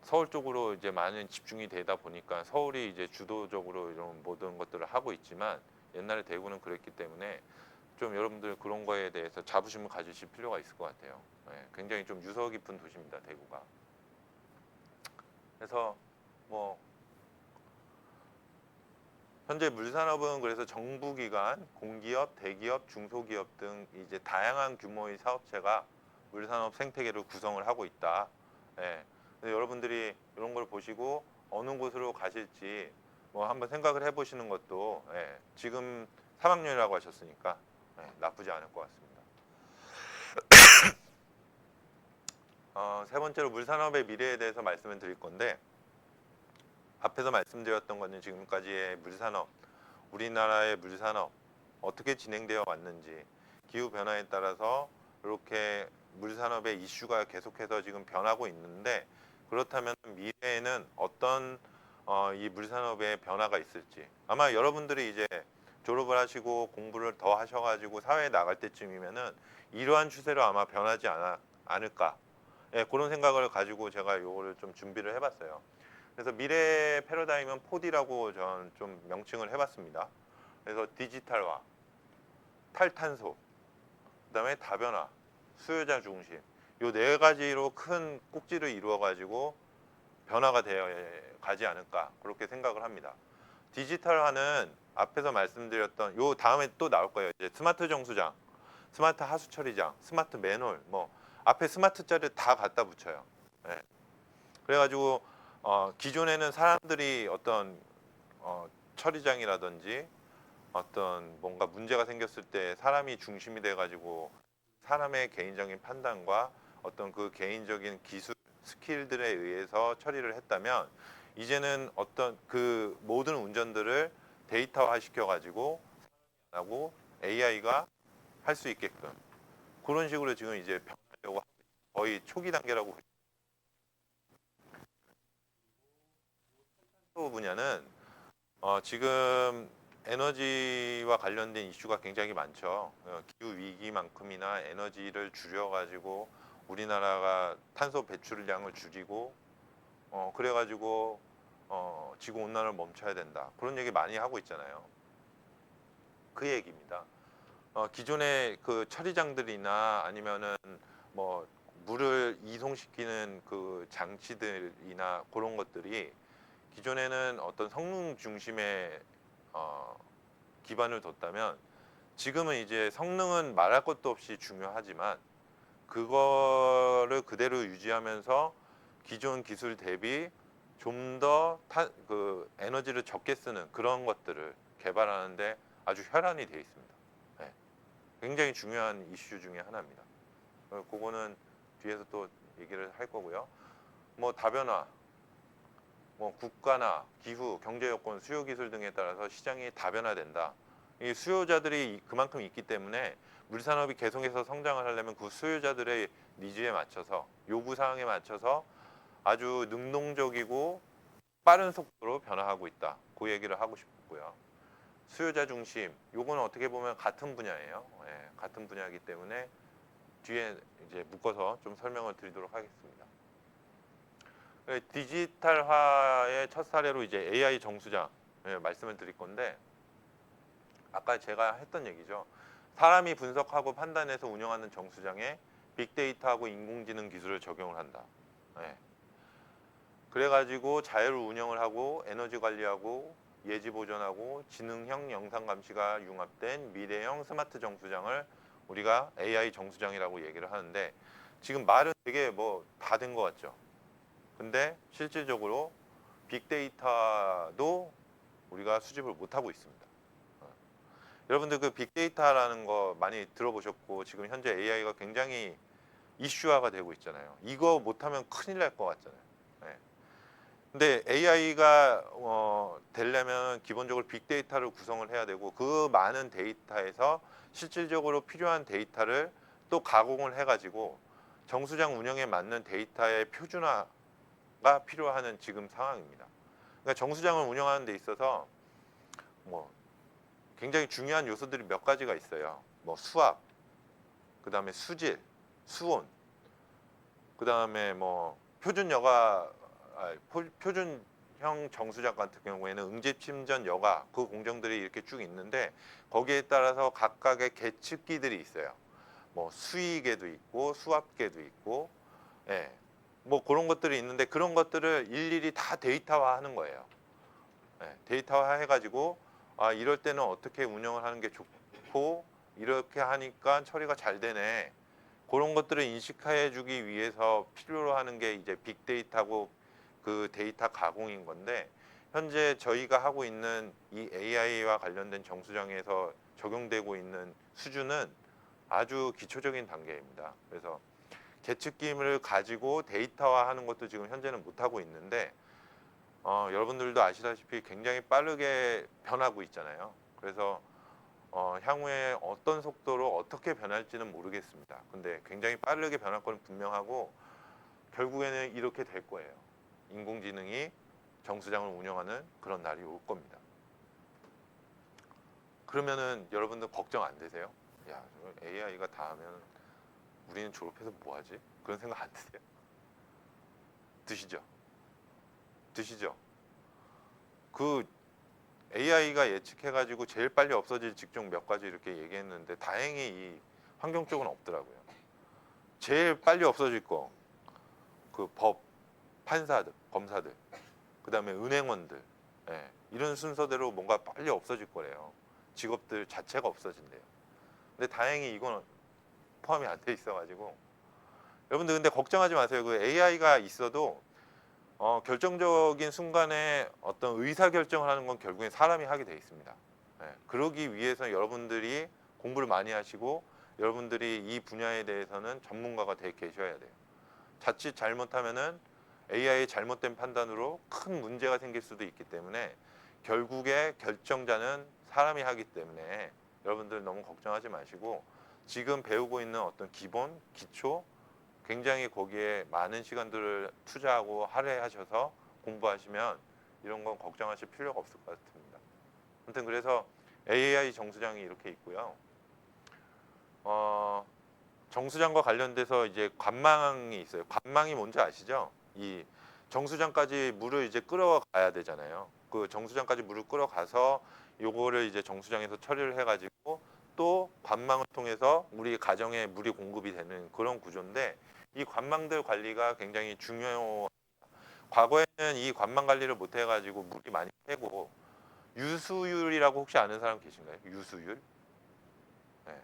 서울 쪽으로 이제 많은 집중이 되다 보니까 서울이 이제 주도적으로 이런 모든 것들을 하고 있지만, 옛날에 대구는 그랬기 때문에 좀 여러분들 그런 거에 대해서 자부심을 가지실 필요가 있을 것 같아요. 예. 굉장히 좀 유서 깊은 도시입니다, 대구가. 그래서 뭐 현재 물산업은 그래서 정부기관, 공기업, 대기업, 중소기업 등 이제 다양한 규모의 사업체가 물산업 생태계를 구성을 하고 있다. 예. 그래서 여러분들이 이런 걸 보시고 어느 곳으로 가실지 뭐 한번 생각을 해보시는 것도, 예, 지금 3학년이라고 하셨으니까 나쁘지 않을 것 같습니다. 세 번째로 물산업의 미래에 대해서 말씀을 드릴 건데, 앞에서 말씀드렸던 거는 지금까지의 물산업, 우리나라의 물산업 어떻게 진행되어 왔는지, 기후 변화에 따라서 이렇게 물산업의 이슈가 계속해서 지금 변하고 있는데, 그렇다면 미래에는 어떤 이 물산업의 변화가 있을지, 아마 여러분들이 이제 졸업을 하시고 공부를 더 하셔가지고 사회에 나갈 때쯤이면은 이러한 추세로 아마 변하지 않을까, 예, 그런 생각을 가지고 제가 이거를 좀 준비를 해봤어요. 그래서 미래 패러다임은 4D라고 저는 좀 명칭을 해봤습니다. 그래서 디지털화, 탈탄소, 그다음에 다변화, 수요자 중심, 요 네 가지로 큰 꼭지를 이루어 가지고 변화가 되어 가지 않을까, 그렇게 생각을 합니다. 디지털화는 앞에서 말씀드렸던 요 다음에 또 나올 거예요. 이제 스마트 정수장, 스마트 하수 처리장, 스마트 맨홀, 뭐 앞에 스마트 자를 다 갖다 붙여요. 네. 그래가지고 기존에는 사람들이 어떤 처리장이라든지 어떤 뭔가 문제가 생겼을 때 사람이 중심이 돼가지고 사람의 개인적인 판단과 어떤 그 개인적인 기술 스킬들에 의해서 처리를 했다면 이제는 어떤 그 모든 운전들을 데이터화 시켜가지고 하고 AI가 할 수 있게끔 그런 식으로 지금 이제 변하려고 하고 거의 초기 단계라고. 또 분야는 지금 에너지와 관련된 이슈가 굉장히 많죠. 기후 위기만큼이나 에너지를 줄여가지고 우리나라가 탄소 배출량을 줄이고 그래가지고 지구 온난화를 멈춰야 된다. 그런 얘기 많이 하고 있잖아요. 그 얘기입니다. 기존의 그 처리장들이나 아니면은 뭐 물을 이송시키는 그 장치들이나 그런 것들이 기존에는 어떤 성능 중심의 기반을 뒀다면 지금은 이제 성능은 말할 것도 없이 중요하지만 그거를 그대로 유지하면서 기존 기술 대비 좀 더 그 에너지를 적게 쓰는 그런 것들을 개발하는데 아주 혈안이 되어 있습니다. 네. 굉장히 중요한 이슈 중에 하나입니다. 그거는 뒤에서 또 얘기를 할 거고요. 뭐 다변화, 뭐 국가나 기후, 경제 여건, 수요 기술 등에 따라서 시장이 다변화된다. 이 수요자들이 그만큼 있기 때문에 물산업이 계속해서 성장을 하려면 그 수요자들의 니즈에 맞춰서 요구 사항에 맞춰서 아주 능동적이고 빠른 속도로 변화하고 있다. 그 얘기를 하고 싶고요. 수요자 중심, 요거는 어떻게 보면 같은 분야예요. 예, 같은 분야이기 때문에 뒤에 이제 묶어서 좀 설명을 드리도록 하겠습니다. 디지털화의 첫 사례로 이제 AI 정수장 말씀을 드릴 건데 아까 제가 했던 얘기죠. 사람이 분석하고 판단해서 운영하는 정수장에 빅데이터하고 인공지능 기술을 적용을 한다. 네. 그래가지고 자율 운영을 하고 에너지 관리하고 예지 보존하고 지능형 영상 감시가 융합된 미래형 스마트 정수장을 우리가 AI 정수장이라고 얘기를 하는데 지금 말은 되게 뭐 다 된 것 같죠. 근데 실질적으로 빅데이터도 우리가 수집을 못하고 있습니다. 여러분들 그 빅데이터라는 거 많이 들어보셨고 지금 현재 AI가 굉장히 이슈화가 되고 있잖아요. 이거 못하면 큰일 날 것 같잖아요. 네. 근데 AI가 되려면 기본적으로 빅데이터를 구성을 해야 되고 그 많은 데이터에서 실질적으로 필요한 데이터를 또 가공을 해가지고 정수장 운영에 맞는 데이터의 표준화가 필요한 지금 상황입니다. 그러니까 정수장을 운영하는 데 있어서 뭐 굉장히 중요한 요소들이 몇 가지가 있어요. 뭐 수압, 그 다음에 수질, 수온, 그 다음에 뭐 표준형 정수장 같은 경우에는 응집 침전 여과 그 공정들이 이렇게 쭉 있는데 거기에 따라서 각각의 계측기들이 있어요. 뭐 수위계도 있고 수압계도 있고, 예, 뭐 그런 것들이 있는데 그런 것들을 일일이 다 데이터화하는 거예요. 예, 데이터화 해가지고 아 이럴 때는 어떻게 운영을 하는 게 좋고 이렇게 하니까 처리가 잘 되네. 그런 것들을 인식해 주기 위해서 필요로 하는 게 이제 빅데이터고 그 데이터 가공인 건데 현재 저희가 하고 있는 이 AI와 관련된 정수장에서 적용되고 있는 수준은 아주 기초적인 단계입니다. 그래서 계측기를 가지고 데이터화하는 것도 지금 현재는 못하고 있는데 여러분들도 아시다시피 굉장히 빠르게 변하고 있잖아요. 그래서 향후에 어떤 속도로 어떻게 변할지는 모르겠습니다. 근데 굉장히 빠르게 변할 건 분명하고 결국에는 이렇게 될 거예요. 인공지능이 정수장을 운영하는 그런 날이 올 겁니다. 그러면은 여러분들 걱정 안 되세요? 야, AI가 다 하면 우리는 졸업해서 뭐 하지? 그런 생각 안 드세요? 드시죠? 드시죠? 그 AI가 예측해가지고 제일 빨리 없어질 직종 몇 가지 이렇게 얘기했는데 다행히 이 환경 쪽은 없더라고요. 제일 빨리 없어질 거, 그 법, 판사들, 검사들, 그 다음에 은행원들, 예, 이런 순서대로 뭔가 빨리 없어질 거래요. 직업들 자체가 없어진대요. 근데 다행히 이건 포함이 안 돼 있어가지고 여러분들 근데 걱정하지 마세요. 그 AI가 있어도 결정적인 순간에 어떤 의사 결정을 하는 건 결국엔 사람이 하게 돼 있습니다. 예, 그러기 위해서 여러분들이 공부를 많이 하시고 여러분들이 이 분야에 대해서는 전문가가 돼 계셔야 돼요. 자칫 잘못하면은 AI의 잘못된 판단으로 큰 문제가 생길 수도 있기 때문에 결국에 결정자는 사람이 하기 때문에 여러분들 너무 걱정하지 마시고 지금 배우고 있는 어떤 기본, 기초 굉장히 거기에 많은 시간들을 투자하고 할애하셔서 공부하시면 이런 건 걱정하실 필요가 없을 것 같습니다. 아무튼 그래서 AI 정수장이 이렇게 있고요. 정수장과 관련돼서 이제 관망이 있어요. 관망이 뭔지 아시죠? 이 정수장까지 물을 이제 끌어가야 되잖아요. 그 정수장까지 물을 끌어가서 요거를 이제 정수장에서 처리를 해가지고 또 관망을 통해서 우리 가정에 물이 공급이 되는 그런 구조인데 이 관망들 관리가 굉장히 중요해요. 과거에는 이 관망 관리를 못 해가지고 물이 많이 새고 유수율이라고 혹시 아는 사람 계신가요? 유수율? 네.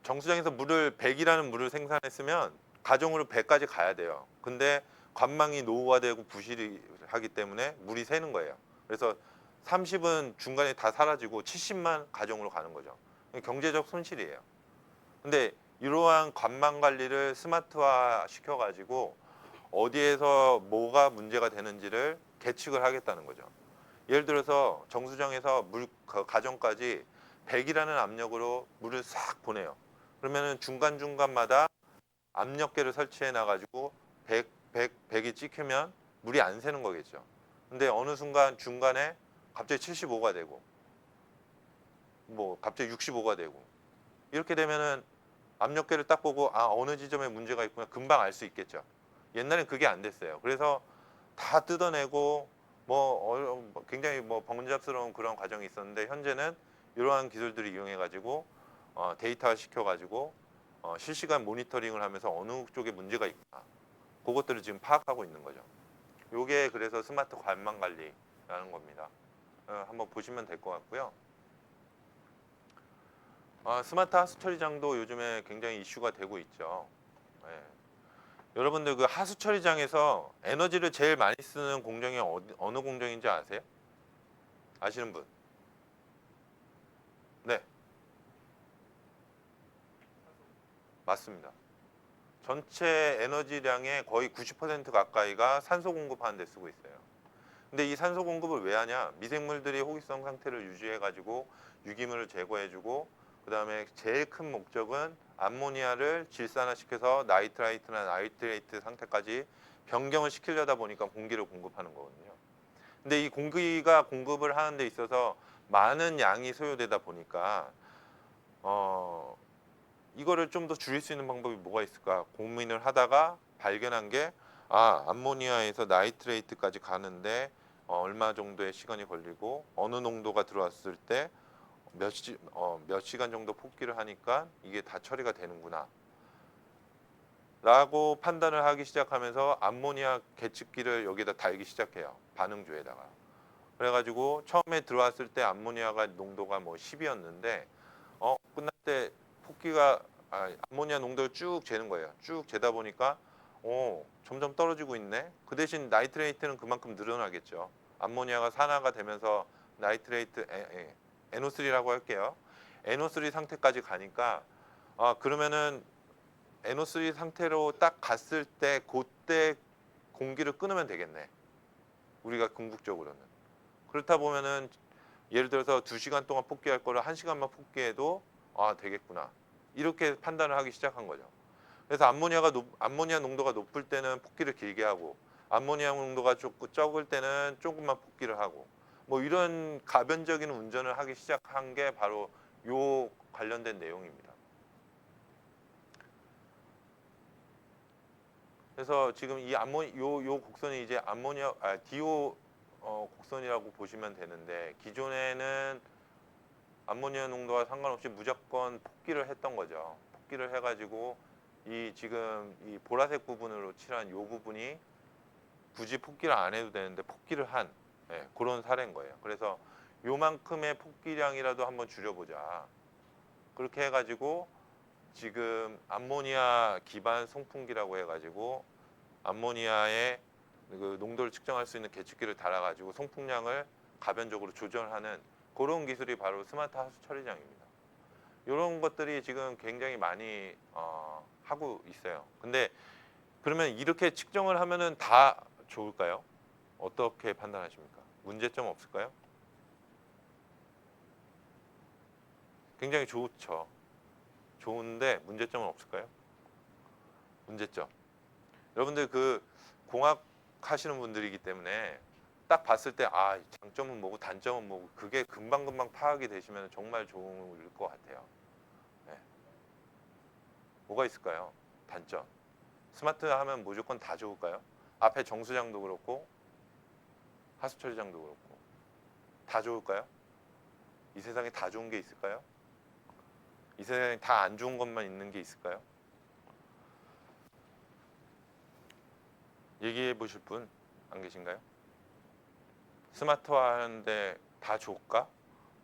정수장에서 물을 100이라는 물을 생산했으면 가정으로 100까지 가야 돼요. 근데 관망이 노후화되고 부실이 하기 때문에 물이 새는 거예요. 그래서 30은 중간에 다 사라지고 70만 가정으로 가는 거죠. 경제적 손실이에요. 근데 이러한 관망 관리를 스마트화 시켜가지고 어디에서 뭐가 문제가 되는지를 계측을 하겠다는 거죠. 예를 들어서 정수장에서 물 가정까지 100이라는 압력으로 물을 싹 보내요. 그러면은 중간중간마다 압력계를 설치해 놔가지고 100이 찍히면 물이 안 새는 거겠죠. 근데 어느 순간 중간에 갑자기 75가 되고 뭐 갑자기 65가 되고 이렇게 되면은 압력계를 딱 보고 아 어느 지점에 문제가 있구나 금방 알 수 있겠죠. 옛날엔 그게 안 됐어요. 그래서 다 뜯어내고 뭐 굉장히 뭐 번잡스러운 그런 과정이 있었는데 현재는 이러한 기술들을 이용해 가지고 데이터화 시켜 가지고 실시간 모니터링을 하면서 어느 쪽에 문제가 있구나 그것들을 지금 파악하고 있는 거죠. 요게 그래서 스마트 관망 관리라는 겁니다. 한번 보시면 될 것 같고요. 스마트 하수 처리장도 요즘에 굉장히 이슈가 되고 있죠. 예. 여러분들 그 하수 처리장에서 에너지를 제일 많이 쓰는 공정이 어느 공정인지 아세요? 아시는 분? 네, 맞습니다. 전체 에너지량의 거의 90% 가까이가 산소 공급하는 데 쓰고 있어요. 근데 이 산소 공급을 왜 하냐? 미생물들이 호기성 상태를 유지해 가지고 유기물을 제거해 주고 그다음에 제일 큰 목적은 암모니아를 질산화시켜서 나이트라이트나 나이트레이트 상태까지 변경을 시키려다 보니까 공기를 공급하는 거거든요. 근데 이 공기가 공급을 하는 데 있어서 많은 양이 소요되다 보니까 이거를 좀 더 줄일 수 있는 방법이 뭐가 있을까 고민을 하다가 발견한 게 암모니아에서 나이트레이트까지 가는데 얼마 정도의 시간이 걸리고 어느 농도가 들어왔을 때 몇 시간 정도 폭기를 하니까 이게 다 처리가 되는구나 라고 판단을 하기 시작하면서 암모니아 계측기를 여기다 달기 시작해요. 반응조에다가. 그래가지고 처음에 들어왔을 때 암모니아가 농도가 뭐 10이었는데 끝날 때 폭기가 암모니아 농도를 쭉 재는 거예요. 쭉 재다 보니까 점점 떨어지고 있네. 그 대신 나이트레이트는 그만큼 늘어나겠죠. 암모니아가 산화가 되면서 나이트레이트 NO3라고 할게요. NO3 상태까지 가니까 그러면은 NO3 상태로 딱 갔을 때 그때 공기를 끊으면 되겠네. 우리가 궁극적으로는. 그렇다 보면은 예를 들어서 2시간 동안 폭기할 거를 1시간만 폭기해도 되겠구나. 이렇게 판단을 하기 시작한 거죠. 그래서 암모니아 농도가 높을 때는 폭기를 길게 하고 암모니아 농도가 적을 때는 조금만 폭기를 하고 뭐 이런 가변적인 운전을 하기 시작한 게 바로 요 관련된 내용입니다. 그래서 지금 이 요 곡선이 이제 DO 곡선이라고 보시면 되는데 기존에는 암모니아 농도와 상관없이 무조건 폭기를 했던 거죠. 폭기를 해가지고 이 지금 이 보라색 부분으로 칠한 요 부분이 굳이 폭기를 안 해도 되는데 폭기를 한 그런 사례인 거예요. 그래서 요만큼의 폭기량이라도 한번 줄여보자. 그렇게 해가지고 지금 암모니아 기반 송풍기라고 해가지고 암모니아의 그 농도를 측정할 수 있는 계측기를 달아가지고 송풍량을 가변적으로 조절하는 그런 기술이 바로 스마트 하수 처리장입니다. 이런 것들이 지금 굉장히 많이 하고 있어요. 근데 그러면 이렇게 측정을 하면은 다 좋을까요? 어떻게 판단하십니까? 문제점 없을까요? 굉장히 좋죠. 좋은데 문제점은 없을까요? 문제점. 여러분들 그 공학 하시는 분들이기 때문에 딱 봤을 때 장점은 뭐고 단점은 뭐고 그게 금방금방 파악이 되시면 정말 좋을 것 같아요. 네. 뭐가 있을까요? 단점. 스마트 하면 무조건 다 좋을까요? 앞에 정수장도 그렇고 하수 처리장도 그렇고 다 좋을까요? 이 세상에 다 좋은 게 있을까요? 이 세상에 다 안 좋은 것만 있는 게 있을까요? 얘기해 보실 분 안 계신가요? 스마트화 하는데 다 좋을까?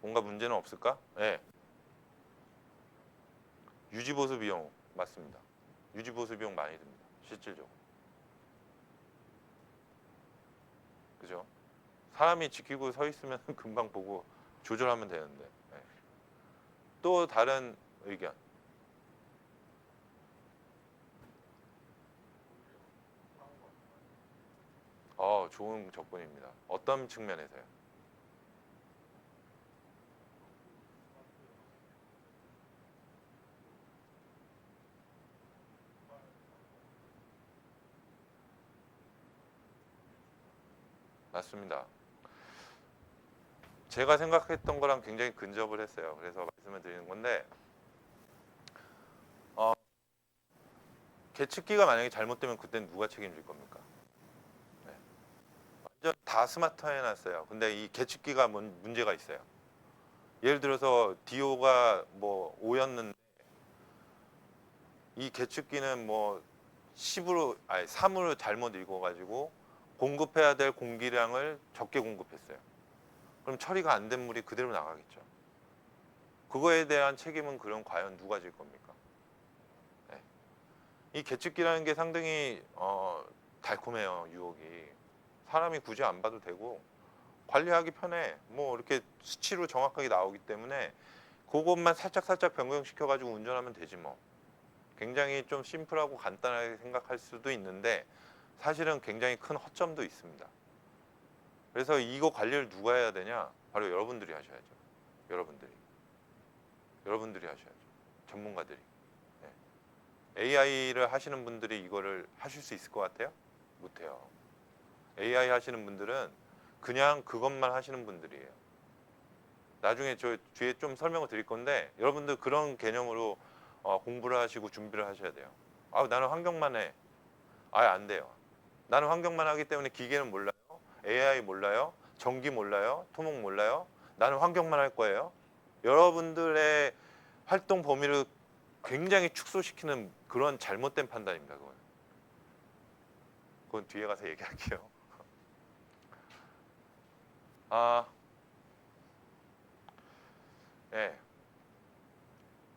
뭔가 문제는 없을까? 네. 유지보수 비용 맞습니다. 유지보수 비용 많이 듭니다. 실질적으로. 그죠? 사람이 지키고 서 있으면 금방 보고 조절하면 되는데. 네. 또 다른 의견. 좋은 접근입니다. 어떤 측면에서요? 맞습니다. 제가 생각했던 거랑 굉장히 근접을 했어요. 그래서 말씀을 드리는 건데 어, 계측기가 만약에 잘못되면 그땐 누가 책임질 겁니까? 네. 완전 다 스마트화 해놨어요. 근데 이 계측기가 문제가 있어요. 예를 들어서 DO가 뭐 5였는데 이 계측기는 뭐 10으로 아니 3으로 잘못 읽어가지고 공급해야 될 공기량을 적게 공급했어요. 그럼 처리가 안 된 물이 그대로 나가겠죠. 그거에 대한 책임은 그럼 과연 누가 질 겁니까? 네. 이 계측기라는 게 상당히 달콤해요. 유혹이. 사람이 굳이 안 봐도 되고 관리하기 편해. 뭐 이렇게 수치로 정확하게 나오기 때문에 그것만 살짝 변경시켜가지고 운전하면 되지 뭐. 굉장히 좀 심플하고 간단하게 생각할 수도 있는데 사실은 굉장히 큰 허점도 있습니다. 그래서 이거 관리를 누가 해야 되냐? 바로 여러분들이 하셔야죠. 여러분들이. 여러분들이 하셔야죠. 전문가들이. 네. AI를 하시는 분들이 이거를 하실 수 있을 것 같아요? 못해요. AI 하시는 분들은 그냥 그것만 하시는 분들이에요. 나중에 저 뒤에 좀 설명을 드릴 건데 여러분들 그런 개념으로 공부를 하시고 준비를 하셔야 돼요. 나는 환경만 해. 안 돼요. 나는 환경만 하기 때문에 기계는 몰라요. AI 몰라요. 전기 몰라요. 토목 몰라요. 나는 환경만 할 거예요. 여러분들의 활동 범위를 굉장히 축소시키는 그런 잘못된 판단입니다. 그건 뒤에 가서 얘기할게요. 아, 네.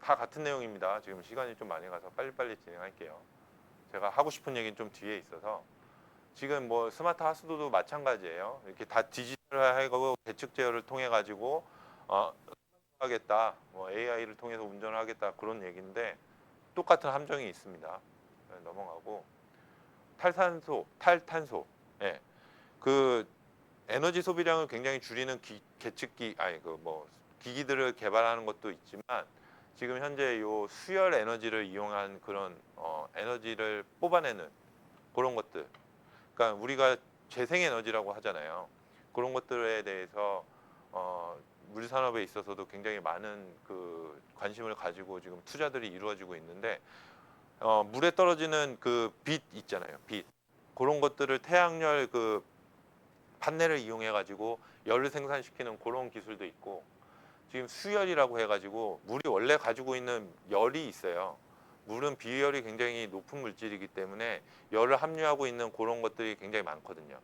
다 같은 내용입니다. 지금 시간이 좀 많이 가서 빨리빨리 진행할게요. 제가 하고 싶은 얘기는 좀 뒤에 있어서 지금 뭐 스마트 하수도도 마찬가지예요. 이렇게 다 디지털화하고 계측 제어를 통해 가지고 하겠다, 뭐 AI를 통해서 운전을 하겠다 그런 얘기인데 똑같은 함정이 있습니다. 넘어가고 탈탄소, 예, 그 에너지 소비량을 굉장히 줄이는 계측기, 그 뭐 기기들을 개발하는 것도 있지만 지금 현재 요 수열 에너지를 이용한 그런 에너지를 뽑아내는 그런 것들, 그러니까 우리가 재생에너지라고 하잖아요. 그런 것들에 대해서 물 산업에 있어서도 굉장히 많은 그 관심을 가지고 지금 투자들이 이루어지고 있는데 물에 떨어지는 그 빛 있잖아요. 빛. 그런 것들을 태양열 그 판넬을 이용해 가지고 열을 생산시키는 그런 기술도 있고 지금 수열이라고 해 가지고 물이 원래 가지고 있는 열이 있어요. 물은 비열이 굉장히 높은 물질이기 때문에 열을 함유하고 있는 그런 것들이 굉장히 많거든요.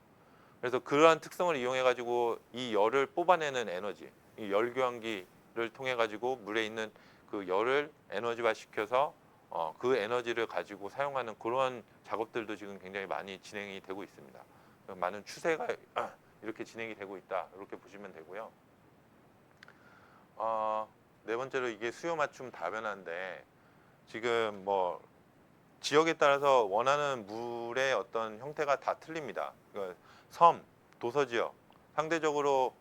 그래서 그러한 특성을 이용해 가지고 이 열을 뽑아내는 에너지, 이 열교환기를 통해 가지고 물에 있는 그 열을 에너지화 시켜서 그 에너지를 가지고 사용하는 그러한 작업들도 지금 굉장히 많이 진행이 되고 있습니다. 많은 추세가 이렇게 진행이 되고 있다, 이렇게 보시면 되고요. 어, 네 번째로 이게 수요 맞춤 다변화인데 지금 뭐 지역에 따라서 원하는 물의 어떤 형태가 다 틀립니다. 그러니까 섬, 도서 지역 상대적으로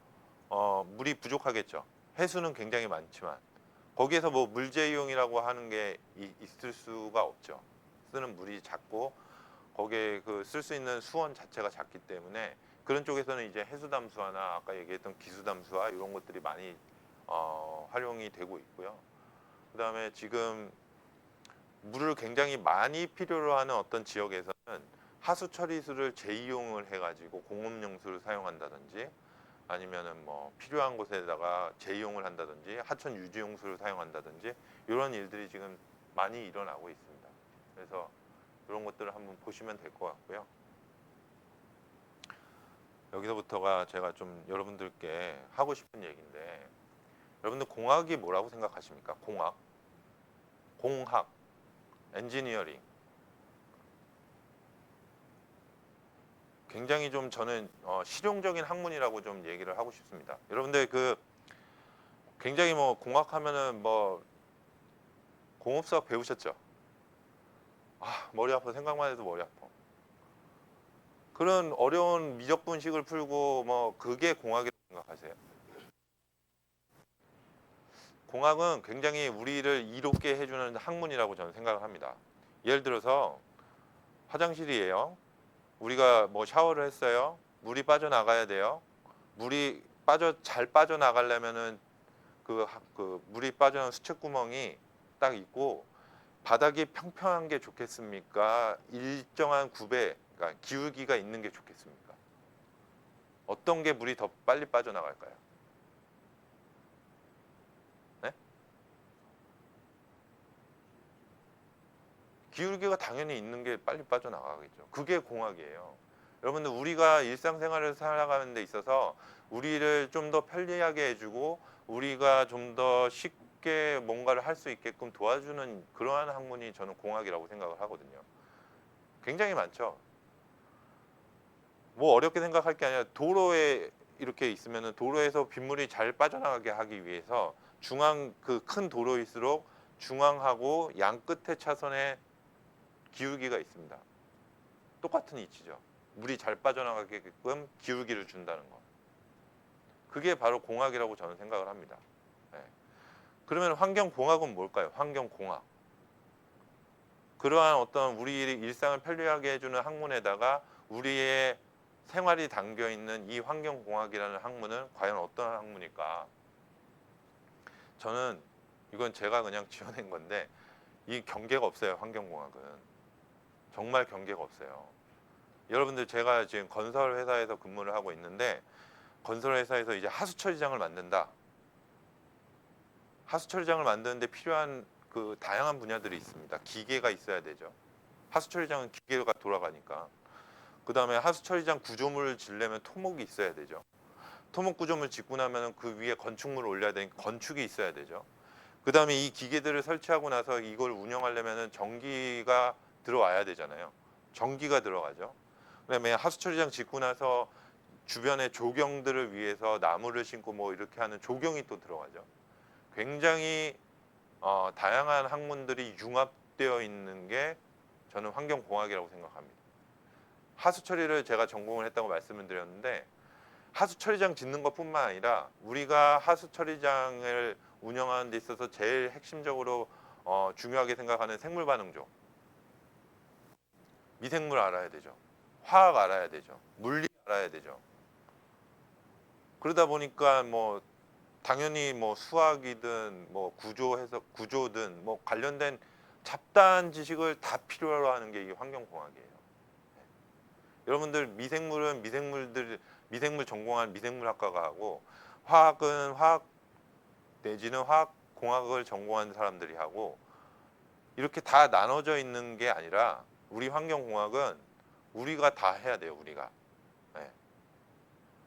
물이 부족하겠죠. 해수는 굉장히 많지만 거기에서 뭐 물제이용이라고 하는 게 있을 수가 없죠. 쓰는 물이 작고 거기에 그 쓸 수 있는 수원 자체가 작기 때문에 그런 쪽에서는 이제 해수담수화나 아까 얘기했던 기수담수화 이런 것들이 많이 활용이 되고 있고요. 그다음에 지금 물을 굉장히 많이 필요로 하는 어떤 지역에서는 하수 처리수를 재이용을 해가지고 공업용수를 사용한다든지 아니면은 뭐 필요한 곳에다가 재이용을 한다든지 하천 유지용수를 사용한다든지 이런 일들이 지금 많이 일어나고 있습니다. 그래서 이런 것들을 한번 보시면 될 것 같고요. 여기서부터가 제가 좀 여러분들께 하고 싶은 얘기인데 여러분들 공학이 뭐라고 생각하십니까? 공학, 엔지니어링 굉장히 좀 저는 실용적인 학문이라고 좀 얘기를 하고 싶습니다. 여러분들 그 굉장히 뭐 공학하면은 뭐 공업수학 배우셨죠? 아 머리 아파 생각만 해도 머리 아파. 그런 어려운 미적분식을 풀고 뭐 그게 공학이라고 생각하세요? 공학은 굉장히 우리를 이롭게 해주는 학문이라고 저는 생각을 합니다. 예를 들어서 화장실이에요. 우리가 뭐 샤워를 했어요. 물이 빠져나가야 돼요. 물이 잘 빠져나가려면은 그 물이 빠져나온 수채구멍이 딱 있고 바닥이 평평한 게 좋겠습니까? 일정한 굽에 그러니까 기울기가 있는 게 좋겠습니까? 어떤 게 물이 더 빨리 빠져나갈까요? 네? 기울기가 당연히 있는 게 빨리 빠져나가겠죠. 그게 공학이에요. 여러분들 우리가 일상생활을 살아가는 데 있어서 우리를 좀 더 편리하게 해주고 우리가 좀 더 쉽게 뭔가를 할 수 있게끔 도와주는 그러한 학문이 저는 공학이라고 생각을 하거든요. 굉장히 많죠. 뭐 어렵게 생각할 게 아니라 도로에 이렇게 있으면은 도로에서 빗물이 잘 빠져나가게 하기 위해서 중앙 그 큰 도로일수록 중앙하고 양 끝에 차선에 기울기가 있습니다. 똑같은 이치죠. 물이 잘 빠져나가게끔 기울기를 준다는 거. 그게 바로 공학이라고 저는 생각을 합니다. 네. 그러면 환경공학은 뭘까요? 환경공학. 그러한 어떤 우리 일상을 편리하게 해주는 학문에다가 우리의 생활이 담겨 있는 이 환경공학이라는 학문은 과연 어떤 학문일까? 저는 이건 제가 그냥 지어낸 건데 이 경계가 없어요. 환경공학은 정말 경계가 없어요. 여러분들 제가 지금 건설 회사에서 근무를 하고 있는데 건설 회사에서 이제 하수처리장을 만든다. 하수처리장을 만드는데 필요한 그 다양한 분야들이 있습니다. 기계가 있어야 되죠. 하수처리장은 기계가 돌아가니까. 그 다음에 하수처리장 구조물을 지려면 토목이 있어야 되죠. 토목 구조물 짓고 나면 그 위에 건축물을 올려야 되니까 건축이 있어야 되죠. 그 다음에 이 기계들을 설치하고 나서 이걸 운영하려면 전기가 들어와야 되잖아요. 전기가 들어가죠. 그다음에 하수처리장 짓고 나서 주변의 조경들을 위해서 나무를 심고 뭐 이렇게 하는 조경이 또 들어가죠. 굉장히 다양한 학문들이 융합되어 있는 게 저는 환경공학이라고 생각합니다. 하수처리를 제가 전공을 했다고 말씀을 드렸는데 하수처리장 짓는 것뿐만 아니라 우리가 하수처리장을 운영하는 데 있어서 제일 핵심적으로 중요하게 생각하는 생물반응조, 미생물 알아야 되죠. 화학 알아야 되죠. 물리 알아야 되죠. 그러다 보니까 뭐 당연히 뭐 수학이든 뭐 구조든 뭐 관련된 잡다한 지식을 다 필요로 하는 게 이 환경공학이에요. 여러분들 미생물은 미생물 전공한 미생물학과가 하고 화학은 화학 내지는 화학공학을 전공한 사람들이 하고 이렇게 다 나눠져 있는 게 아니라 우리 환경공학은 우리가 다 해야 돼요. 우리가. 네.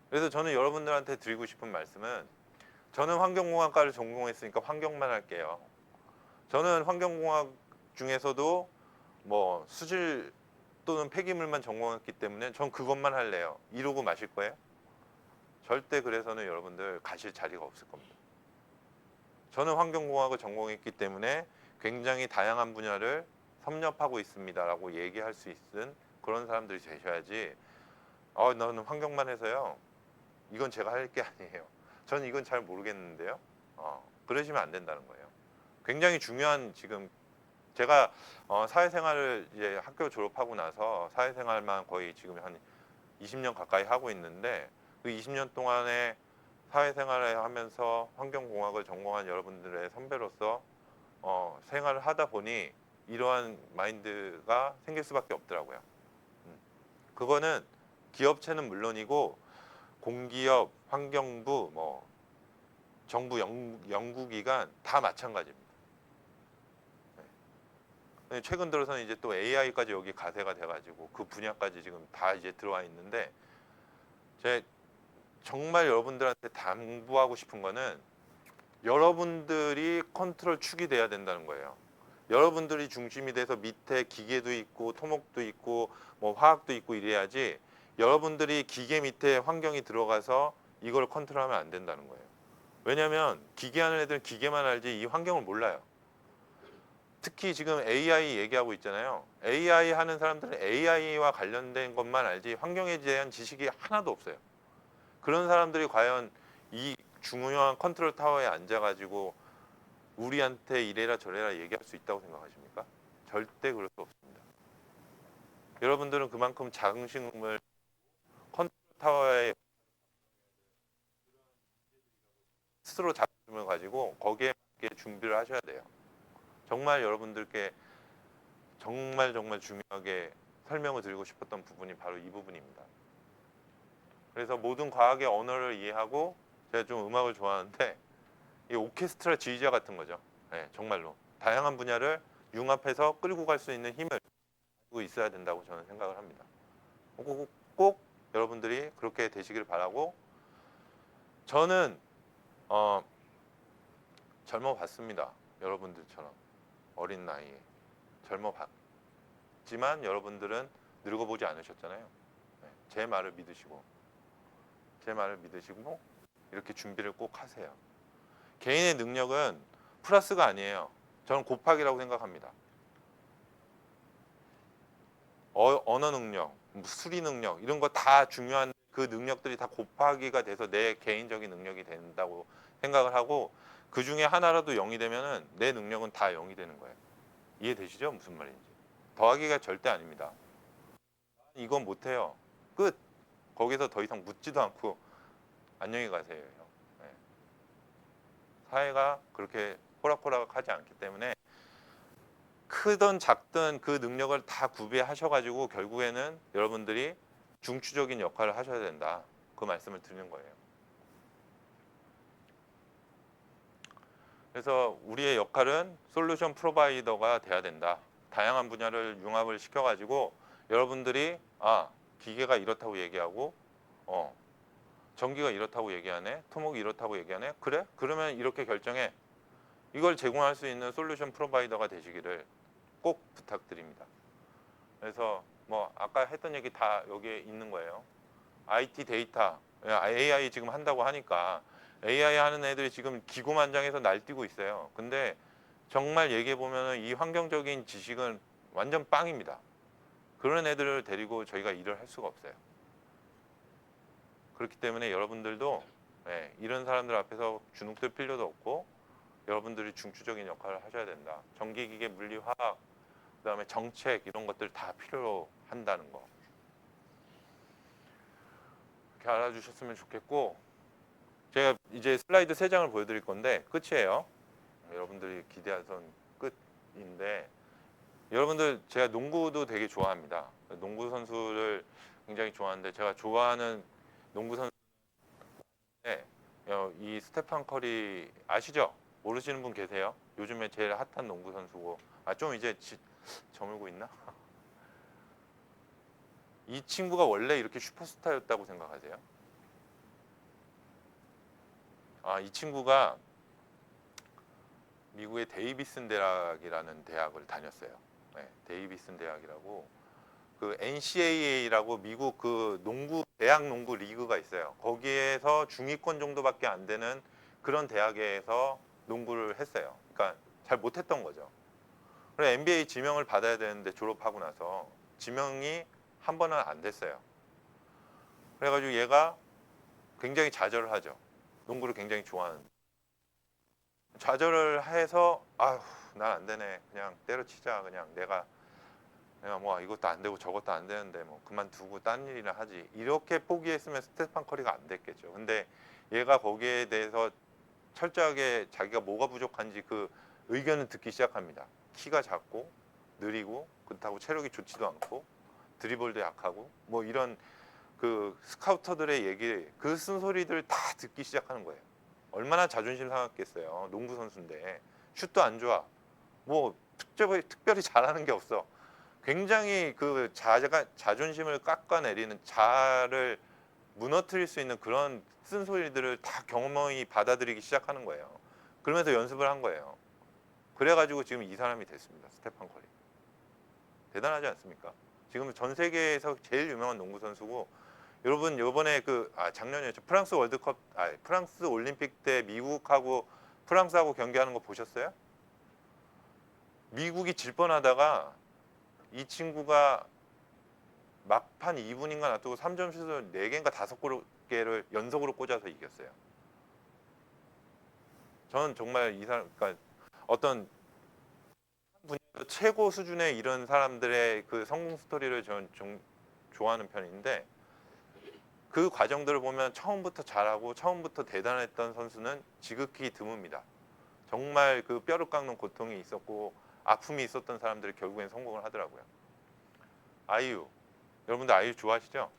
그래서 저는 여러분들한테 드리고 싶은 말씀은 저는 환경공학과를 전공했으니까 환경만 할게요. 저는 환경공학 중에서도 뭐 수질 또는 폐기물만 전공했기 때문에 전 그것만 할래요. 이러고 마실 거예요? 절대 그래서는 여러분들 가실 자리가 없을 겁니다. 저는 환경공학을 전공했기 때문에 굉장히 다양한 분야를 섭렵하고 있습니다라고 얘기할 수 있는 그런 사람들이 되셔야지. 나는 환경만 해서요. 이건 제가 할 게 아니에요. 저는 이건 잘 모르겠는데요. 그러시면 안 된다는 거예요. 굉장히 중요한 지금 제가 사회생활을 이제 학교 졸업하고 나서 사회생활만 거의 지금 한 20년 가까이 하고 있는데 그 20년 동안에 사회생활을 하면서 환경공학을 전공한 여러분들의 선배로서 생활을 하다 보니 이러한 마인드가 생길 수밖에 없더라고요. 그거는 기업체는 물론이고 공기업, 환경부, 뭐 정부 연구기관 다 마찬가지입니다. 최근 들어서는 이제 또 AI까지 여기 가세가 돼가지고 그 분야까지 지금 다 이제 들어와 있는데 제 정말 여러분들한테 당부하고 싶은 거는 여러분들이 컨트롤 축이 돼야 된다는 거예요. 여러분들이 중심이 돼서 밑에 기계도 있고 토목도 있고 뭐 화학도 있고 이래야지 여러분들이 기계 밑에 환경이 들어가서 이걸 컨트롤하면 안 된다는 거예요. 왜냐하면 기계 하는 애들은 기계만 알지 이 환경을 몰라요. 특히 지금 AI 얘기하고 있잖아요. AI 하는 사람들은 AI와 관련된 것만 알지 환경에 대한 지식이 하나도 없어요. 그런 사람들이 과연 이 중요한 컨트롤 타워에 앉아가지고 우리한테 이래라 저래라 얘기할 수 있다고 생각하십니까? 절대 그럴 수 없습니다. 여러분들은 그만큼 자긍심을 컨트롤 타워에 스스로 자긍심을 가지고 거기에 맞게 준비를 하셔야 돼요. 정말 여러분들께 정말 중요하게 설명을 드리고 싶었던 부분이 바로 이 부분입니다. 그래서 모든 과학의 언어를 이해하고 제가 좀 음악을 좋아하는데 이 오케스트라 지휘자 같은 거죠. 네, 정말로 다양한 분야를 융합해서 끌고 갈 수 있는 힘을 가지고 있어야 된다고 저는 생각을 합니다. 꼭 여러분들이 그렇게 되시길 바라고 저는 젊어 봤습니다. 여러분들처럼 어린 나이에 젊어 봤지만 여러분들은 늙어보지 않으셨잖아요. 네, 제 말을 믿으시고 이렇게 준비를 꼭 하세요. 개인의 능력은 플러스가 아니에요. 저는 곱하기라고 생각합니다. 언어 능력, 수리 능력 이런 거 다 중요한 그 능력들이 다 곱하기가 돼서 내 개인적인 능력이 된다고 생각을 하고 그 중에 하나라도 0이 되면은 내 능력은 다 0이 되는 거예요. 이해되시죠? 무슨 말인지. 더하기가 절대 아닙니다. 이건 못해요. 끝. 거기서 더 이상 묻지도 않고 안녕히 가세요. 네. 사회가 그렇게 호락호락하지 않기 때문에 크든 작든 그 능력을 다 구비하셔가지고 결국에는 여러분들이 중추적인 역할을 하셔야 된다. 그 말씀을 드리는 거예요. 그래서 우리의 역할은 솔루션 프로바이더가 돼야 된다. 다양한 분야를 융합을 시켜가지고 여러분들이 기계가 이렇다고 얘기하고 전기가 이렇다고 얘기하네. 토목이 이렇다고 얘기하네. 그래? 그러면 이렇게 결정해. 이걸 제공할 수 있는 솔루션 프로바이더가 되시기를 꼭 부탁드립니다. 그래서 뭐 아까 했던 얘기 다 여기에 있는 거예요. IT 데이터, AI 지금 한다고 하니까 AI 하는 애들이 지금 기고만장해서 날뛰고 있어요. 근데 정말 얘기해 보면 이 환경적인 지식은 완전 빵입니다. 그런 애들을 데리고 저희가 일을 할 수가 없어요. 그렇기 때문에 여러분들도 이런 사람들 앞에서 주눅들 필요도 없고 여러분들이 중추적인 역할을 하셔야 된다. 전기기계, 물리화학, 그다음에 정책 이런 것들 다 필요한다는 거. 이렇게 알아주셨으면 좋겠고 제가 이제 슬라이드 3장을 보여드릴 건데 끝이에요. 여러분들이 기대하던 끝인데 여러분들 제가 농구도 되게 좋아합니다. 농구 선수를 굉장히 좋아하는데 제가 좋아하는 농구 선수인데 이 스테판 커리 아시죠? 모르시는 분 계세요? 요즘에 제일 핫한 농구 선수고 좀 이제 저물고 있나? 이 친구가 원래 이렇게 슈퍼스타였다고 생각하세요? 이 친구가 미국의 데이비슨 대학이라는 대학을 다녔어요. 데이비슨 대학이라고 그 NCAA라고 미국 그 대학 농구 리그가 있어요. 거기에서 중위권 정도밖에 안 되는 그런 대학에서 농구를 했어요. 그러니까 잘 못했던 거죠. 그래 NBA 지명을 받아야 되는데 졸업하고 나서 지명이 한 번은 안 됐어요. 그래가지고 얘가 굉장히 좌절을 하죠. 농구를 굉장히 좋아하는. 좌절을 해서 아휴 난 안 되네. 그냥 때려치자. 그냥 뭐 이것도 안 되고 저것도 안 되는데 뭐 그만두고 딴 일이나 하지. 이렇게 포기했으면 스테판 커리가 안 됐겠죠. 근데 얘가 거기에 대해서 철저하게 자기가 뭐가 부족한지 그 의견을 듣기 시작합니다. 키가 작고 느리고 그렇다고 체력이 좋지도 않고 드리블도 약하고 뭐 이런 그 스카우터들의 얘기 그 쓴소리들 다 듣기 시작하는 거예요. 얼마나 자존심 상했겠어요. 농구 선수인데 슛도 안 좋아. 뭐 특별히 잘하는 게 없어. 굉장히 그 자존심을 깎아내리는 자아를 무너뜨릴 수 있는 그런 쓴소리들을 다 경험이 받아들이기 시작하는 거예요. 그러면서 연습을 한 거예요. 그래가지고 지금 이 사람이 됐습니다. 스테판 커리. 대단하지 않습니까? 지금 전 세계에서 제일 유명한 농구 선수고 여러분 요번에 작년이었죠. 프랑스 올림픽 때 미국하고 프랑스하고 경기하는 거 보셨어요? 미국이 질 뻔하다가 이 친구가 막판 2분인가 놔두고 3점 슛을 4개인가 5개를 연속으로 꽂아서 이겼어요. 저는 정말 이 사람, 그러니까 어떤 분야에서 최고 수준의 이런 사람들의 그 성공 스토리를 저는 좀 좋아하는 편인데 그 과정들을 보면 처음부터 잘하고 처음부터 대단했던 선수는 지극히 드뭅니다. 정말 그 뼈를 깎는 고통이 있었고 아픔이 있었던 사람들이 결국엔 성공을 하더라고요. 아이유, 여러분들 아이유 좋아하시죠?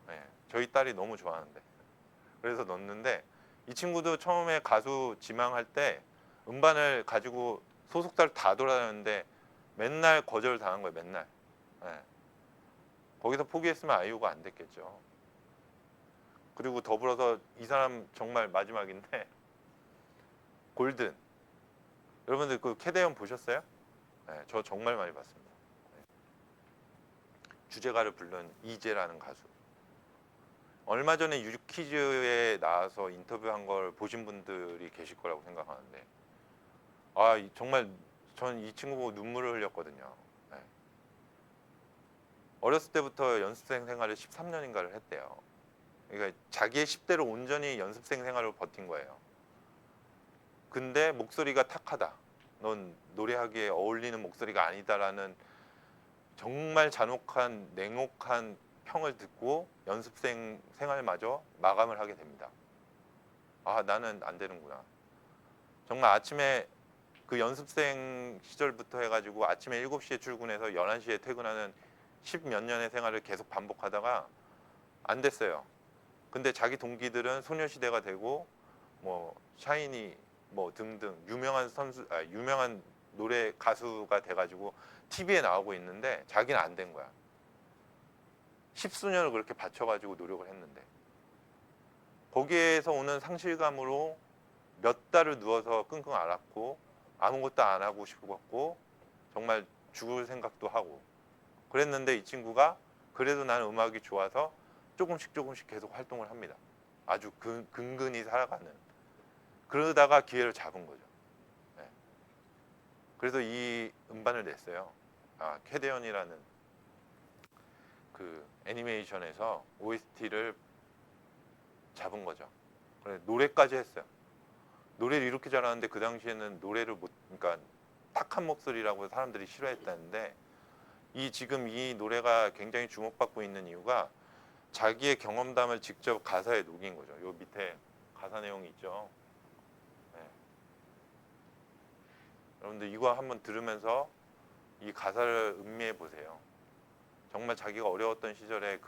네, 저희 딸이 너무 좋아하는데 그래서 넣었는데 이 친구도 처음에 가수 지망할 때 음반을 가지고 소속사를 다 돌아다녔는데 맨날 거절당한 거예요. 맨날. 네. 거기서 포기했으면 아이유가 안 됐겠죠. 그리고 더불어서 이 사람 정말 마지막인데 골든. 여러분들 그 캐대언 보셨어요? 네, 저 정말 많이 봤습니다. 네. 주제가를 부른 이재라는 가수. 얼마 전에 유퀴즈에 나와서 인터뷰한 걸 보신 분들이 계실 거라고 생각하는데 정말 전 이 친구 보고 눈물을 흘렸거든요. 네. 어렸을 때부터 연습생 생활을 13년인가를 했대요. 그러니까 자기의 10대를 온전히 연습생 생활을 버틴 거예요. 근데 목소리가 탁하다. 넌 노래하기에 어울리는 목소리가 아니다라는 정말 잔혹한 냉혹한 평을 듣고 연습생 생활마저 마감을 하게 됩니다. 나는 안 되는구나. 정말 아침에 그 연습생 시절부터 해가지고 아침에 7시에 출근해서 11시에 퇴근하는 10몇 년의 생활을 계속 반복하다가 안 됐어요. 근데 자기 동기들은 소녀시대가 되고 뭐 샤이니 뭐 등등 유명한 노래 가수가 돼가지고 TV에 나오고 있는데 자기는 안 된 거야. 10수년을 그렇게 바쳐가지고 노력을 했는데 거기에서 오는 상실감으로 몇 달을 누워서 끙끙 앓았고 아무것도 안 하고 싶었고 정말 죽을 생각도 하고 그랬는데 이 친구가 그래도 나는 음악이 좋아서 조금씩 계속 활동을 합니다. 아주 근근히 살아가는 그러다가 기회를 잡은 거죠. 네. 그래서 이 음반을 냈어요. 캐대언이라는 그 애니메이션에서 OST를 잡은 거죠. 그래 노래까지 했어요. 노래를 이렇게 잘하는데 그 당시에는 노래를 그러니까 탁한 목소리라고 사람들이 싫어했다는데 지금 이 노래가 굉장히 주목받고 있는 이유가 자기의 경험담을 직접 가사에 녹인 거죠. 요 밑에 가사 내용이 있죠. 네. 여러분들 이거 한번 들으면서 이 가사를 음미해 보세요. 정말 자기가 어려웠던 시절에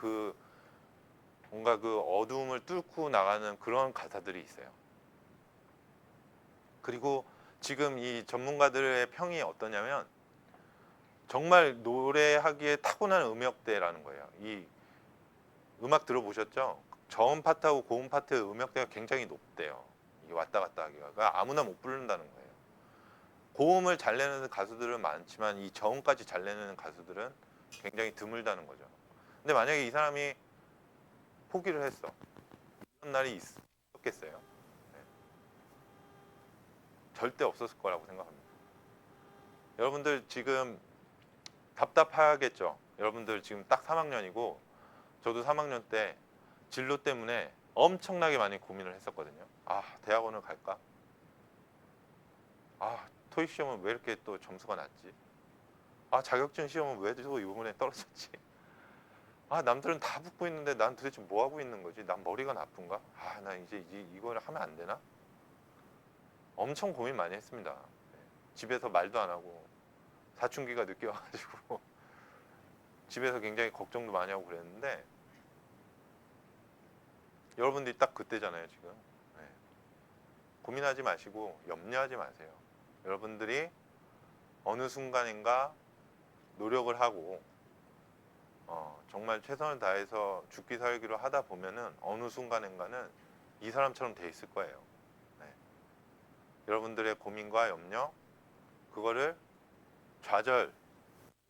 뭔가 그 어두움을 뚫고 나가는 그런 가사들이 있어요. 그리고 지금 이 전문가들의 평이 어떠냐면 정말 노래하기에 타고난 음역대라는 거예요. 이 음악 들어보셨죠? 저음 파트하고 고음 파트의 음역대가 굉장히 높대요. 이게 왔다 갔다 하기가 그러니까 아무나 못 부른다는 거예요. 고음을 잘 내는 가수들은 많지만 이 저음까지 잘 내는 가수들은 굉장히 드물다는 거죠. 근데 만약에 이 사람이 포기를 했어. 이런 날이 있었겠어요. 네. 절대 없었을 거라고 생각합니다. 여러분들 지금 답답하겠죠. 여러분들 지금 딱 3학년이고 저도 3학년 때 진로 때문에 엄청나게 많이 고민을 했었거든요. 아, 대학원을 갈까? 아, 토익 시험은 왜 이렇게 또 점수가 낮지? 아, 자격증 시험은 왜 또 이번에 떨어졌지? 아, 남들은 다 붙고 있는데 난 도대체 뭐 하고 있는 거지? 난 머리가 나쁜가? 아, 나 이제 이걸 하면 안 되나? 엄청 고민 많이 했습니다. 네. 집에서 말도 안 하고 사춘기가 늦게 와가지고 집에서 굉장히 걱정도 많이 하고 그랬는데 여러분들이 딱 그때잖아요, 지금. 네. 고민하지 마시고 염려하지 마세요. 여러분들이 어느 순간인가 노력을 하고 정말 최선을 다해서 죽기 살기로 하다 보면은 어느 순간인가는 이 사람처럼 돼 있을 거예요. 네. 여러분들의 고민과 염려, 그거를 좌절,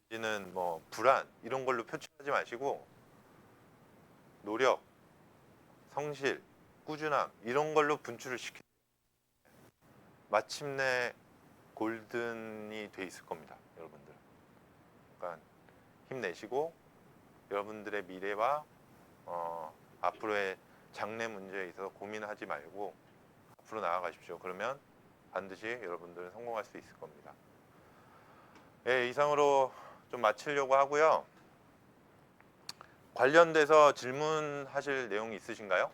내지는 뭐 불안 이런 걸로 표출하지 마시고 노력, 성실, 꾸준함 이런 걸로 분출을 시키면 마침내 골든이 돼 있을 겁니다, 여러분들. 그러니까 힘내시고 여러분들의 미래와 앞으로의 장래 문제에 있어서 고민하지 말고 앞으로 나아가십시오. 그러면 반드시 여러분들은 성공할 수 있을 겁니다. 예, 이상으로 좀 마치려고 하고요. 관련돼서 질문하실 내용이 있으신가요?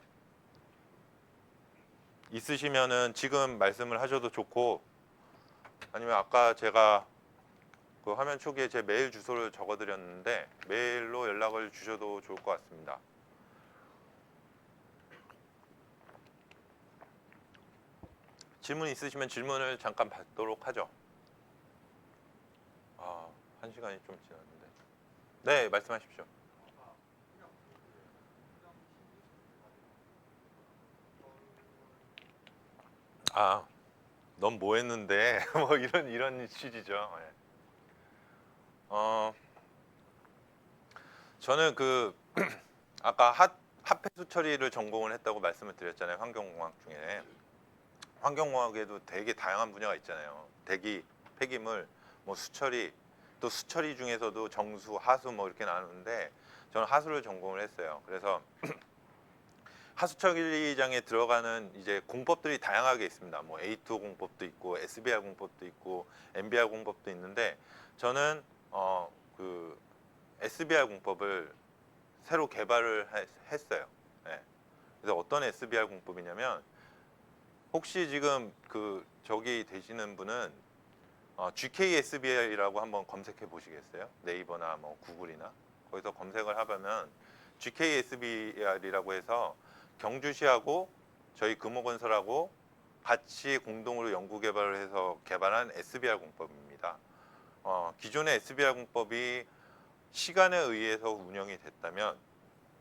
있으시면은 지금 말씀을 하셔도 좋고 아니면 아까 제가 그 화면 초기에 제 메일 주소를 적어드렸는데 메일로 연락을 주셔도 좋을 것 같습니다. 질문 있으시면 질문을 잠깐 받도록 하죠. 아, 1시간이 좀 지났는데. 네, 말씀하십시오. 아, 넌 뭐 했는데? 뭐 이런 취지죠. 네. 저는 그 아까 합해수 처리를 전공을 했다고 말씀을 드렸잖아요. 환경공학 중에. 환경공학에도 되게 다양한 분야가 있잖아요. 대기, 폐기물, 뭐 수처리, 또 수처리 중에서도 정수, 하수 뭐 이렇게 나누는데 저는 하수를 전공을 했어요. 그래서 하수처리장에 들어가는 이제 공법들이 다양하게 있습니다. 뭐 A2 공법도 있고 SBR 공법도 있고 MBR 공법도 있는데 저는 그 SBR 공법을 새로 개발을 했어요. 네. 그래서 어떤 SBR 공법이냐면 혹시 지금 그 저기 되시는 분은 GKSBR이라고 한번 검색해 보시겠어요? 네이버나 뭐 구글이나 거기서 검색을 하면 GKSBR이라고 해서 경주시하고 저희 금호건설하고 같이 공동으로 연구 개발을 해서 개발한 SBR 공법입니다. 기존의 SBR 공법이 시간에 의해서 운영이 됐다면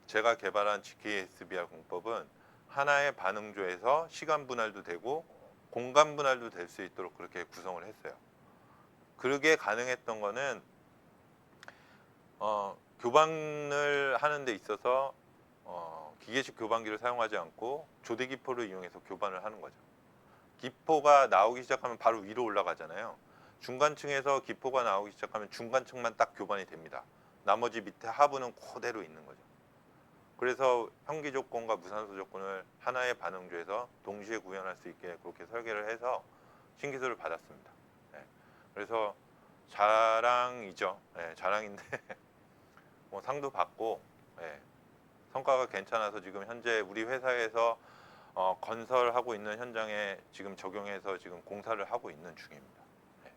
제가 개발한 GKSBR 공법은 하나의 반응조에서 시간 분할도 되고 공간 분할도 될 수 있도록 그렇게 구성을 했어요. 그러게 가능했던 거는 교반을 하는 데 있어서 기계식 교반기를 사용하지 않고 조대기포를 이용해서 교반을 하는 거죠. 기포가 나오기 시작하면 바로 위로 올라가잖아요. 중간층에서 기포가 나오기 시작하면 중간층만 딱 교반이 됩니다. 나머지 밑에 하부는 그대로 있는 거죠. 그래서 현기 조건과 무산소 조건을 하나의 반응조에서 동시에 구현할 수 있게 그렇게 설계를 해서 신기술을 받았습니다. 네. 그래서 자랑이죠. 네, 자랑인데 뭐 상도 받고 네, 성과가 괜찮아서 지금 현재 우리 회사에서 건설하고 있는 현장에 지금 적용해서 지금 공사를 하고 있는 중입니다. 네.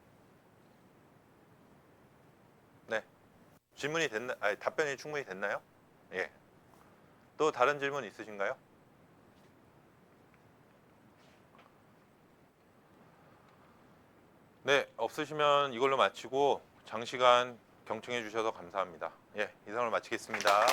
네. 질문이 됐나? 아니, 답변이 충분히 됐나요? 예. 또 다른 질문 있으신가요? 네, 없으시면 이걸로 마치고 장시간 경청해 주셔서 감사합니다. 예, 이상으로 마치겠습니다.